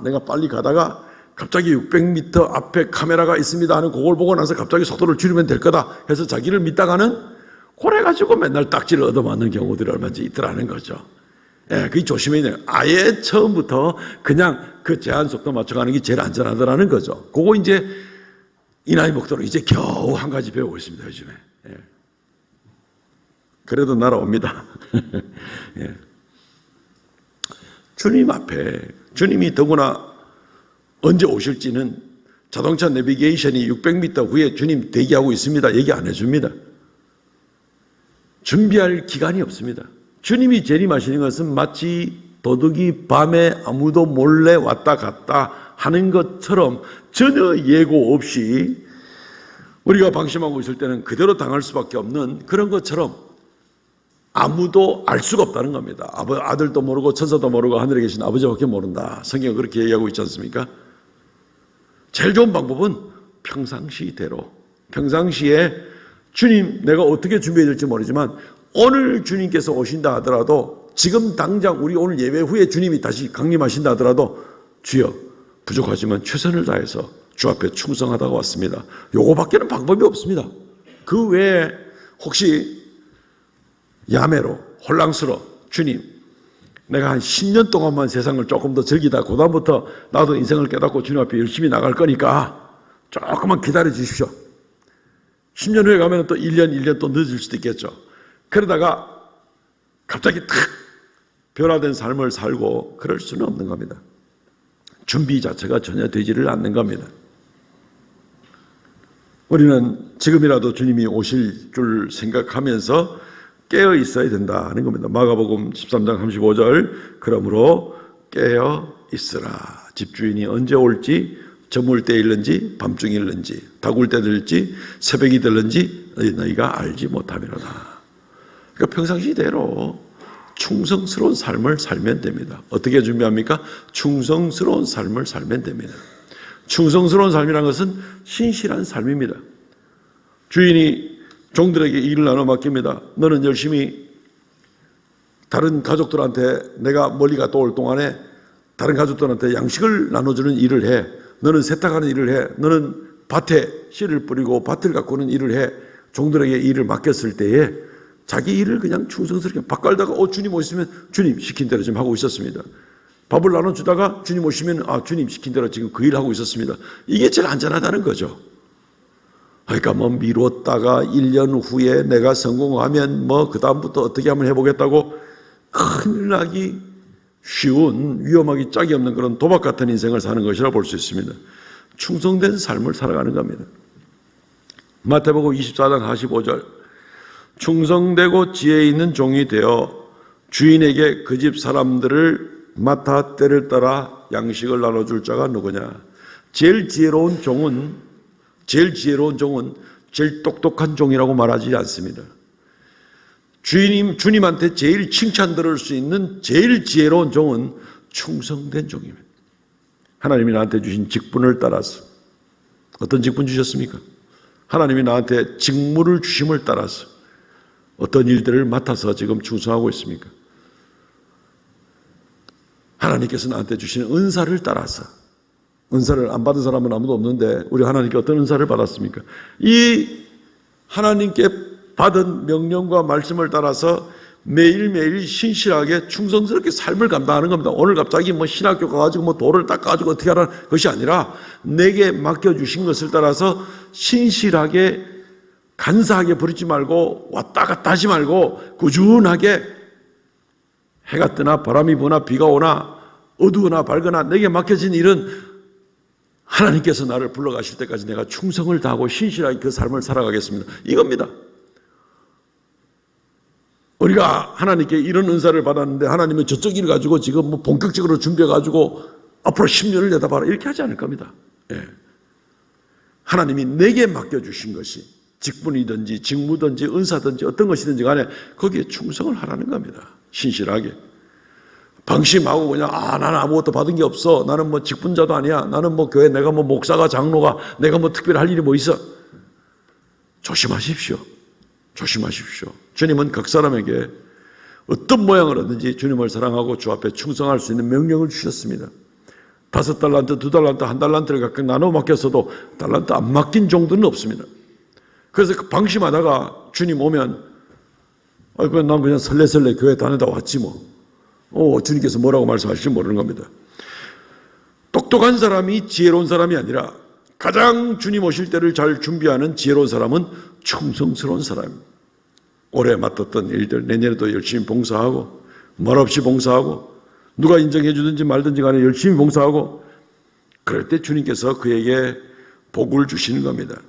내가 빨리 가다가 갑자기 600m 앞에 카메라가 있습니다 하는 그걸 보고 나서 갑자기 속도를 줄이면 될 거다 해서 자기를 믿다가는 그래가지고 맨날 딱지를 얻어맞는 경우들이 얼마든지 있더라는 거죠. 예, 그게 조심해야 돼요. 아예 처음부터 그냥 그 제한 속도 맞춰가는 게 제일 안전하더라는 거죠. 그거 이제 이 나이 먹도록 이제 겨우 한 가지 배우고 있습니다, 요즘에. 예. 그래도 날아옵니다. 예. 주님 앞에, 주님이 더구나 언제 오실지는 자동차 내비게이션이 600m 후에 주님 대기하고 있습니다. 얘기 안 해줍니다. 준비할 기간이 없습니다. 주님이 재림하시는 것은 마치 도둑이 밤에 아무도 몰래 왔다 갔다 하는 것처럼 전혀 예고 없이 우리가 방심하고 있을 때는 그대로 당할 수밖에 없는 그런 것처럼 아무도 알 수가 없다는 겁니다. 아들도 모르고 천사도 모르고 하늘에 계신 아버지밖에 모른다. 성경은 그렇게 얘기하고 있지 않습니까? 제일 좋은 방법은 평상시대로, 평상시에 주님 내가 어떻게 준비해야 될지 모르지만 오늘 주님께서 오신다 하더라도 지금 당장 우리 오늘 예배 후에 주님이 다시 강림하신다 하더라도 주여 부족하지만 최선을 다해서 주 앞에 충성하다가 왔습니다. 요거밖에는 방법이 없습니다. 그 외에 혹시 야매로 혼란스러워 주님 내가 한 10년 동안만 세상을 조금 더 즐기다 그 다음부터 나도 인생을 깨닫고 주님 앞에 열심히 나갈 거니까 조금만 기다려 주십시오. 10년 후에 가면 또 1년 또 늦을 수도 있겠죠. 그러다가 갑자기 탁 변화된 삶을 살고 그럴 수는 없는 겁니다. 준비 자체가 전혀 되지를 않는 겁니다. 우리는 지금이라도 주님이 오실 줄 생각하면서 깨어 있어야 된다는 겁니다. 마가복음 13장 35절 그러므로 깨어 있으라. 집주인이 언제 올지 저물 때일는지 밤중일는지 다굴 때들지 새벽이 들는지 너희가 알지 못함이로다. 그러니까 평상시대로 충성스러운 삶을 살면 됩니다. 어떻게 준비합니까? 충성스러운 삶을 살면 됩니다. 충성스러운 삶이라는 것은 신실한 삶입니다. 주인이 종들에게 일을 나눠 맡깁니다. 너는 열심히 다른 가족들한테 내가 멀리 갔다 올 동안에 다른 가족들한테 양식을 나눠주는 일을 해. 너는 세탁하는 일을 해. 너는 밭에 씨를 뿌리고 밭을 가꾸는 일을 해. 종들에게 일을 맡겼을 때에 자기 일을 그냥 충성스럽게 밥 갈다가 주님 오시면 주님 시킨 대로 지금 하고 있었습니다. 밥을 나눠주다가 주님 오시면 주님 시킨 대로 지금 그 일을 하고 있었습니다. 이게 제일 안전하다는 거죠. 그러니까 미뤘다가 1년 후에 내가 성공하면 그 다음부터 어떻게 한번 해보겠다고 큰일 나기 쉬운 위험하기 짝이 없는 그런 도박 같은 인생을 사는 것이라 볼 수 있습니다. 충성된 삶을 살아가는 겁니다. 마태복음 24장 45절 충성되고 지혜 있는 종이 되어 주인에게 그 집 사람들을 맡아 때를 따라 양식을 나눠줄 자가 누구냐. 제일 지혜로운 종은 제일 똑똑한 종이라고 말하지 않습니다. 주님한테 제일 칭찬 들을 수 있는 제일 지혜로운 종은 충성된 종입니다. 하나님이 나한테 주신 직분을 따라서 어떤 직분 주셨습니까? 하나님이 나한테 직무를 주심을 따라서 어떤 일들을 맡아서 지금 충성하고 있습니까? 하나님께서 나한테 주시는 은사를 따라서 은사를 안 받은 사람은 아무도 없는데 우리 하나님께 어떤 은사를 받았습니까? 이 하나님께 받은 명령과 말씀을 따라서 매일매일 신실하게 충성스럽게 삶을 감당하는 겁니다. 오늘 갑자기 신학교 가가지고 돌을 닦아가지고 어떻게 하라는 것이 아니라 내게 맡겨주신 것을 따라서 신실하게 간사하게 부리지 말고 왔다 갔다 하지 말고 꾸준하게 해가 뜨나 바람이 부나 비가 오나 어두우나 밝거나 내게 맡겨진 일은 하나님께서 나를 불러가실 때까지 내가 충성을 다하고 신실하게 그 삶을 살아가겠습니다. 이겁니다. 우리가 하나님께 이런 은사를 받았는데 하나님은 저쪽 일을 가지고 지금 본격적으로 준비해가지고 앞으로 10년을 내다봐라 이렇게 하지 않을 겁니다. 예. 하나님이 내게 맡겨주신 것이 직분이든지 직무든지 은사든지 어떤 것이든지 간에 거기에 충성을 하라는 겁니다. 신실하게. 방심하고 그냥 나는 아무것도 받은 게 없어. 나는 직분자도 아니야. 나는 교회 내가 목사가 장로가 내가 특별히 할 일이 있어. 조심하십시오. 조심하십시오. 주님은 각 사람에게 어떤 모양을 하든지 주님을 사랑하고 주 앞에 충성할 수 있는 명령을 주셨습니다. 5달란트, 2달란트, 1달란트를 각각 나눠 맡겼어도 달란트 안 맡긴 정도는 없습니다. 그래서 방심하다가 주님 오면 난 그냥 설레설레 교회 다니다 왔지 주님께서 뭐라고 말씀하실지 모르는 겁니다. 똑똑한 사람이 지혜로운 사람이 아니라 가장 주님 오실 때를 잘 준비하는 지혜로운 사람은 충성스러운 사람입니다. 올해 맡았던 일들 내년에도 열심히 봉사하고 말없이 봉사하고 누가 인정해 주든지 말든지 간에 열심히 봉사하고 그럴 때 주님께서 그에게 복을 주시는 겁니다.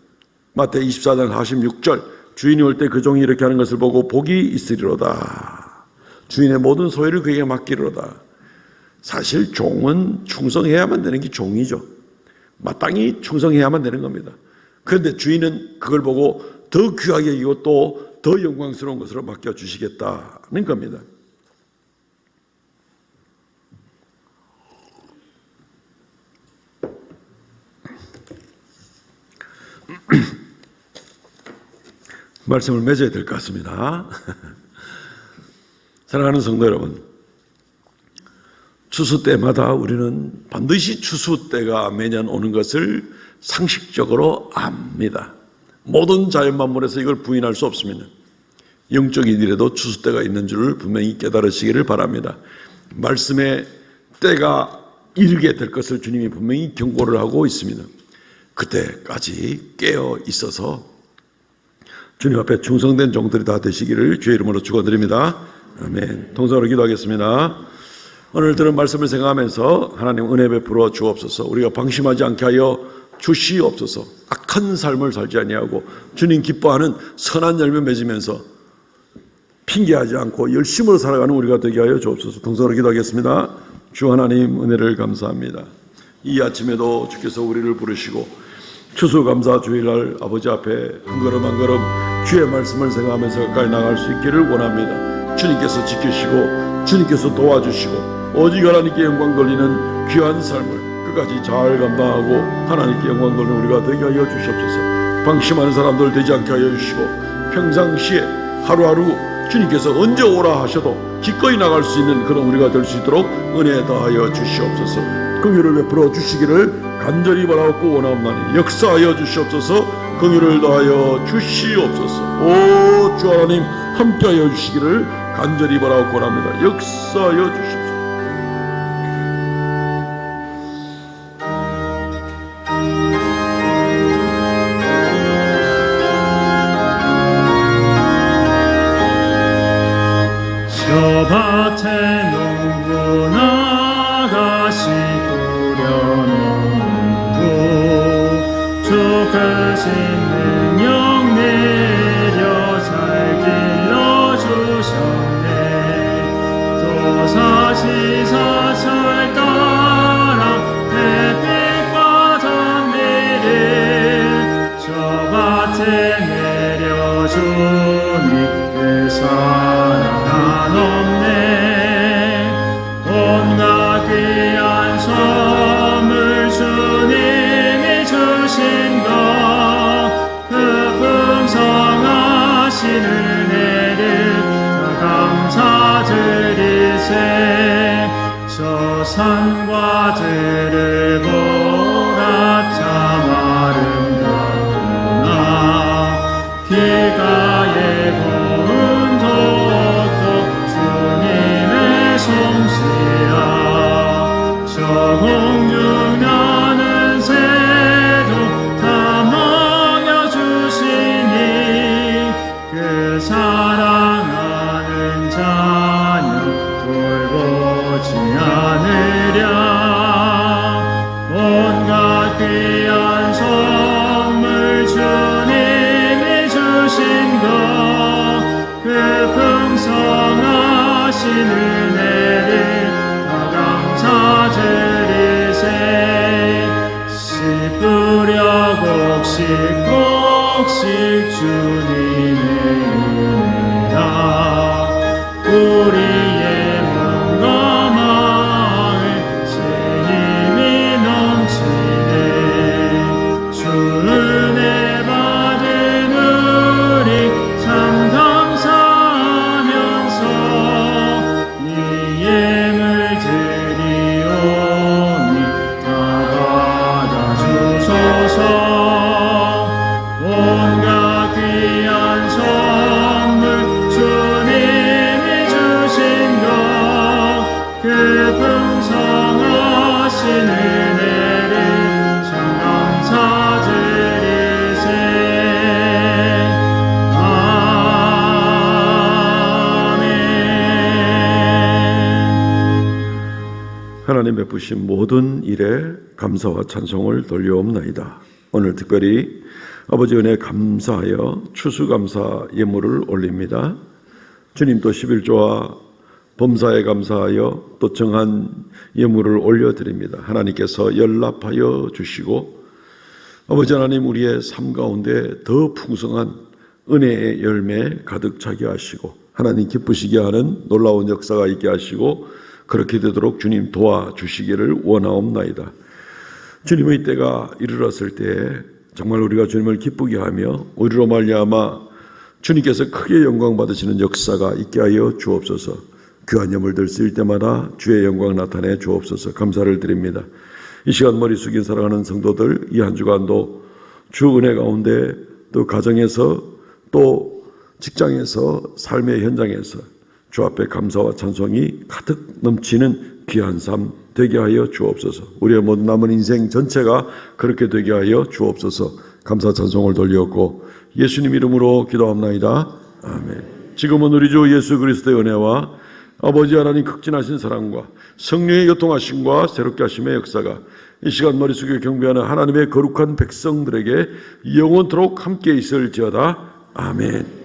마태복음 24장 46절 주인이 올 때 그 종이 이렇게 하는 것을 보고 복이 있으리로다. 주인의 모든 소유를 그에게 맡기리로다. 사실 종은 충성해야만 되는 게 종이죠. 마땅히 충성해야만 되는 겁니다. 그런데 주인은 그걸 보고 더 귀하게 여기고 또 더 영광스러운 것으로 맡겨주시겠다는 겁니다. 말씀을 맺어야 될 것 같습니다. 사랑하는 성도 여러분, 추수 때마다 우리는 반드시 추수 때가 매년 오는 것을 상식적으로 압니다. 모든 자연 만물에서 이걸 부인할 수 없습니다. 영적인 일에도 추수 때가 있는 줄을 분명히 깨달으시기를 바랍니다. 말씀의 때가 이르게 될 것을 주님이 분명히 경고를 하고 있습니다. 그때까지 깨어 있어서 주님 앞에 충성된 종들이 다 되시기를 주의 이름으로 축원드립니다. 아멘. 통성으로 기도하겠습니다. 오늘 들은 말씀을 생각하면서 하나님 은혜 베풀어 주옵소서. 우리가 방심하지 않게 하여 주시옵소서. 악한 삶을 살지 아니하고 주님 기뻐하는 선한 열매 맺으면서 핑계하지 않고 열심으로 살아가는 우리가 되게 하여 주옵소서. 통성으로 기도하겠습니다. 주 하나님 은혜를 감사합니다. 이 아침에도 주께서 우리를 부르시고 추수감사 주일날 아버지 앞에 한 걸음 한 걸음 주의 말씀을 생각하면서 가까이 나갈 수 있기를 원합니다. 주님께서 지키시고 주님께서 도와주시고 오직 하나님께 영광 돌리는 귀한 삶을 끝까지 잘 감당하고 하나님께 영광 돌리는 우리가 되게 하여 주시옵소서. 방심하는 사람들 되지 않게 하여 주시고 평상시에 하루하루 주님께서 언제 오라 하셔도 기꺼이 나갈 수 있는 그런 우리가 될 수 있도록 은혜 다하여 주시옵소서. 긍휼을 베풀어 주시기를 간절히 바라옵고 원하옵나니 역사하여 주시옵소서. 긍휼을 다하여 주시옵소서. 오 주 하나님 함께하여 주시기를 간절히 바라옵고 원합니다. 역사하여 주시옵소서. 저 밭에 농부 나가시 뿌려놓고 주 크신 능력 내려 잘 길러주셨네. 또 사시사철 따라 햇빛과 단비를 저 밭에 내려주니 그 사랑 없네. 온갖 귀한 선물 주님이 주신 것 그 풍성하신 은혜를 다 감사드리세. 저 산과 들을 보라 참 아름답구나. 길가에 고운 솜씨라. 저 공중 나는 새도 다 먹여주시니 그 사랑하는 자녀 돌보지 않으랴. 온갖 귀한 선물 주님이 주신 것 그 풍성하신 은혜를 다 감사드리세. 씨 뿌려 곡식 주님의 은혜라. 우리의 몸과 마음에 새 힘이 넘치네. 주 은혜 받은 우리 참 감사하면서 이 하나님 베푸신 모든 일에 감사와 찬송을 돌려옵나이다. 오늘 특별히 아버지 은혜에 감사하여 추수감사 예물을 올립니다. 주님 또 11조와 범사에 감사하여 또 정한 예물을 올려드립니다. 하나님께서 연락하여 주시고 아버지 하나님 우리의 삶 가운데 더 풍성한 은혜의 열매 가득 차게 하시고 하나님 기쁘시게 하는 놀라운 역사가 있게 하시고 그렇게 되도록 주님 도와주시기를 원하옵나이다. 주님의 때가 이르렀을 때 정말 우리가 주님을 기쁘게 하며 우리로 말미암아 주님께서 크게 영광 받으시는 역사가 있게 하여 주옵소서. 귀한 예물들 쓰일 때마다 주의 영광 나타내 주옵소서. 감사를 드립니다. 이 시간 머리 숙인 사랑하는 성도들 이 한 주간도 주 은혜 가운데 또 가정에서 또 직장에서 삶의 현장에서 주 앞에 감사와 찬송이 가득 넘치는 귀한 삶 되게 하여 주옵소서. 우리의 모든 남은 인생 전체가 그렇게 되게 하여 주옵소서. 감사 찬송을 돌리었고 예수님 이름으로 기도합나이다. 아멘. 지금은 우리 주 예수 그리스도의 은혜와 아버지 하나님 극진하신 사랑과 성령의 교통하심과 새롭게 하심의 역사가 이 시간 머리 숙여 경배하는 하나님의 거룩한 백성들에게 영원토록 함께 있을지어다. 아멘.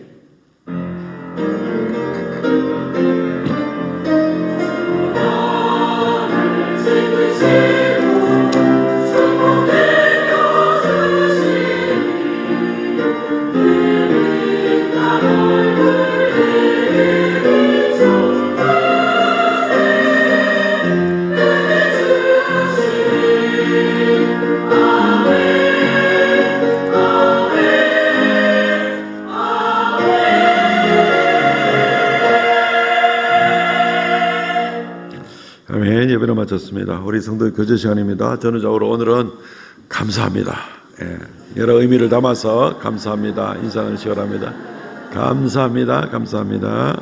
아멘. 예배를 마쳤습니다. 우리 성도 교제 시간입니다. 전후적으로 오늘은 감사합니다. 여러 의미를 담아서 감사합니다. 인사하는 시간입니다. 감사합니다. 감사합니다.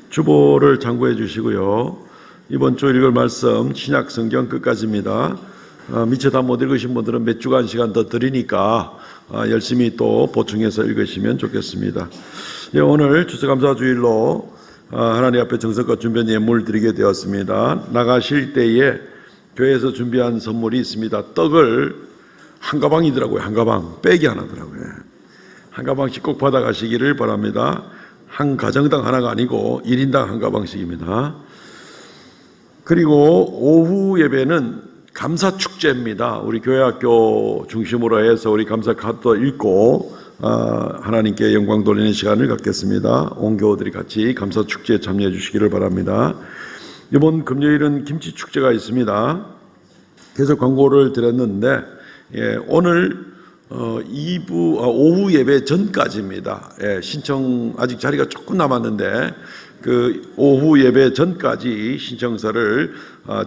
주보를 참고해 주시고요. 이번 주 읽을 말씀 신약 성경 끝까지입니다. 미처 다 못 읽으신 분들은 몇 주간 시간 더 드리니까 열심히 또 보충해서 읽으시면 좋겠습니다. 오늘 추수감사 주일로 하나님 앞에 정성껏 준비한 예물 드리게 되었습니다. 나가실 때에 교회에서 준비한 선물이 있습니다. 떡을 한 가방이더라고요. 한 가방 빼기 하나더라고요. 한 가방씩 꼭 받아가시기를 바랍니다. 한 가정당 하나가 아니고 1인당 한 가방씩입니다. 그리고 오후 예배는 감사축제입니다. 우리 교회학교 중심으로 해서 우리 감사 카드도 읽고 하나님께 영광 돌리는 시간을 갖겠습니다. 온 교우들이 같이 감사축제에 참여해 주시기를 바랍니다. 이번 금요일은 김치축제가 있습니다. 계속 광고를 드렸는데 오늘 오후 예배 전까지입니다. 신청 아직 자리가 조금 남았는데 그 오후 예배 전까지 신청서를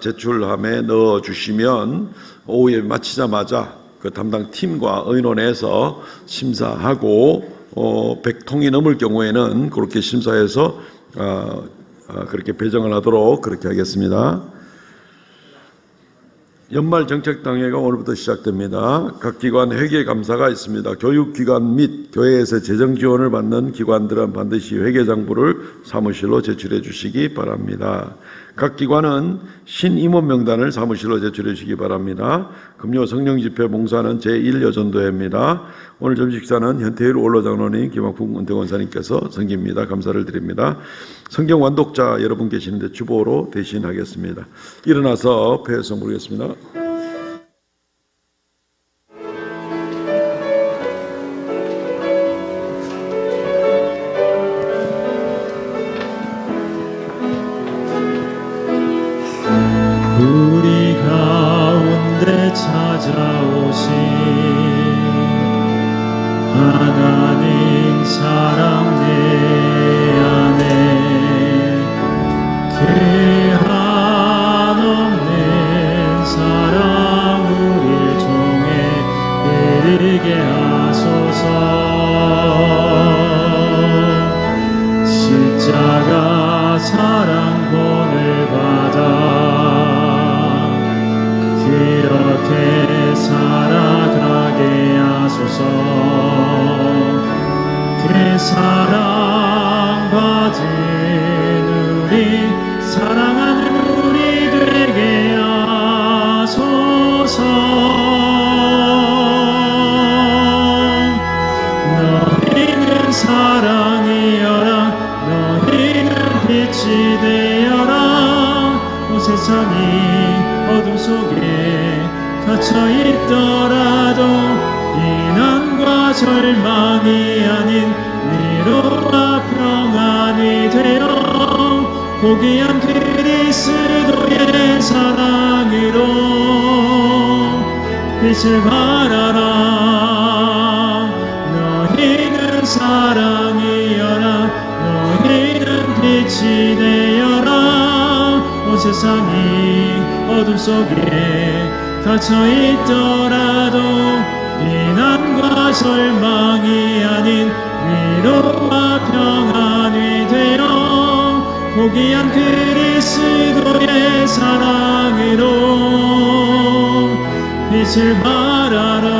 제출함에 넣어주시면 오후 예배 마치자마자 그 담당 팀과 의논해서 심사하고 100통이 넘을 경우에는 그렇게 심사해서 그렇게 배정을 하도록 그렇게 하겠습니다. 연말 정책당회가 오늘부터 시작됩니다. 각 기관 회계감사가 있습니다. 교육기관 및 교회에서 재정 지원을 받는 기관들은 반드시 회계장부를 사무실로 제출해 주시기 바랍니다. 각 기관은 신임원 명단을 사무실로 제출해 주시기 바랍니다. 금요 성령집회 봉사는 제1여전도회입니다. 오늘 점심식사는 현태일 원로장로님 김학풍 은퇴권사님께서 섬깁니다. 감사를 드립니다. 성경 완독자 여러분 계시는데 주보로 대신하겠습니다. 일어나서 폐회성 부르겠습니다. 우리 가운데 찾아오신 하나님 사랑 내 안에 그 한없는 사랑 우릴 통해 이르게 하소서. 십자가 사랑 본을 받아 그렇게 살아가게 하소서. 그 사랑 받은 우리 사랑하는 우리 있더라도 비난과 절망이 아닌 위로와 평안이 되어 고귀한 그리스도의 사랑으로 빛을 발하라. 너희는 사랑이여라. 너희는 빛이 되어라. 온 세상이 어둠 속에 갇혀 있더라도 비난과 절망이 아닌 위로와 평안이 되어 고귀한 그리스도의 사랑으로 빛을 발하라.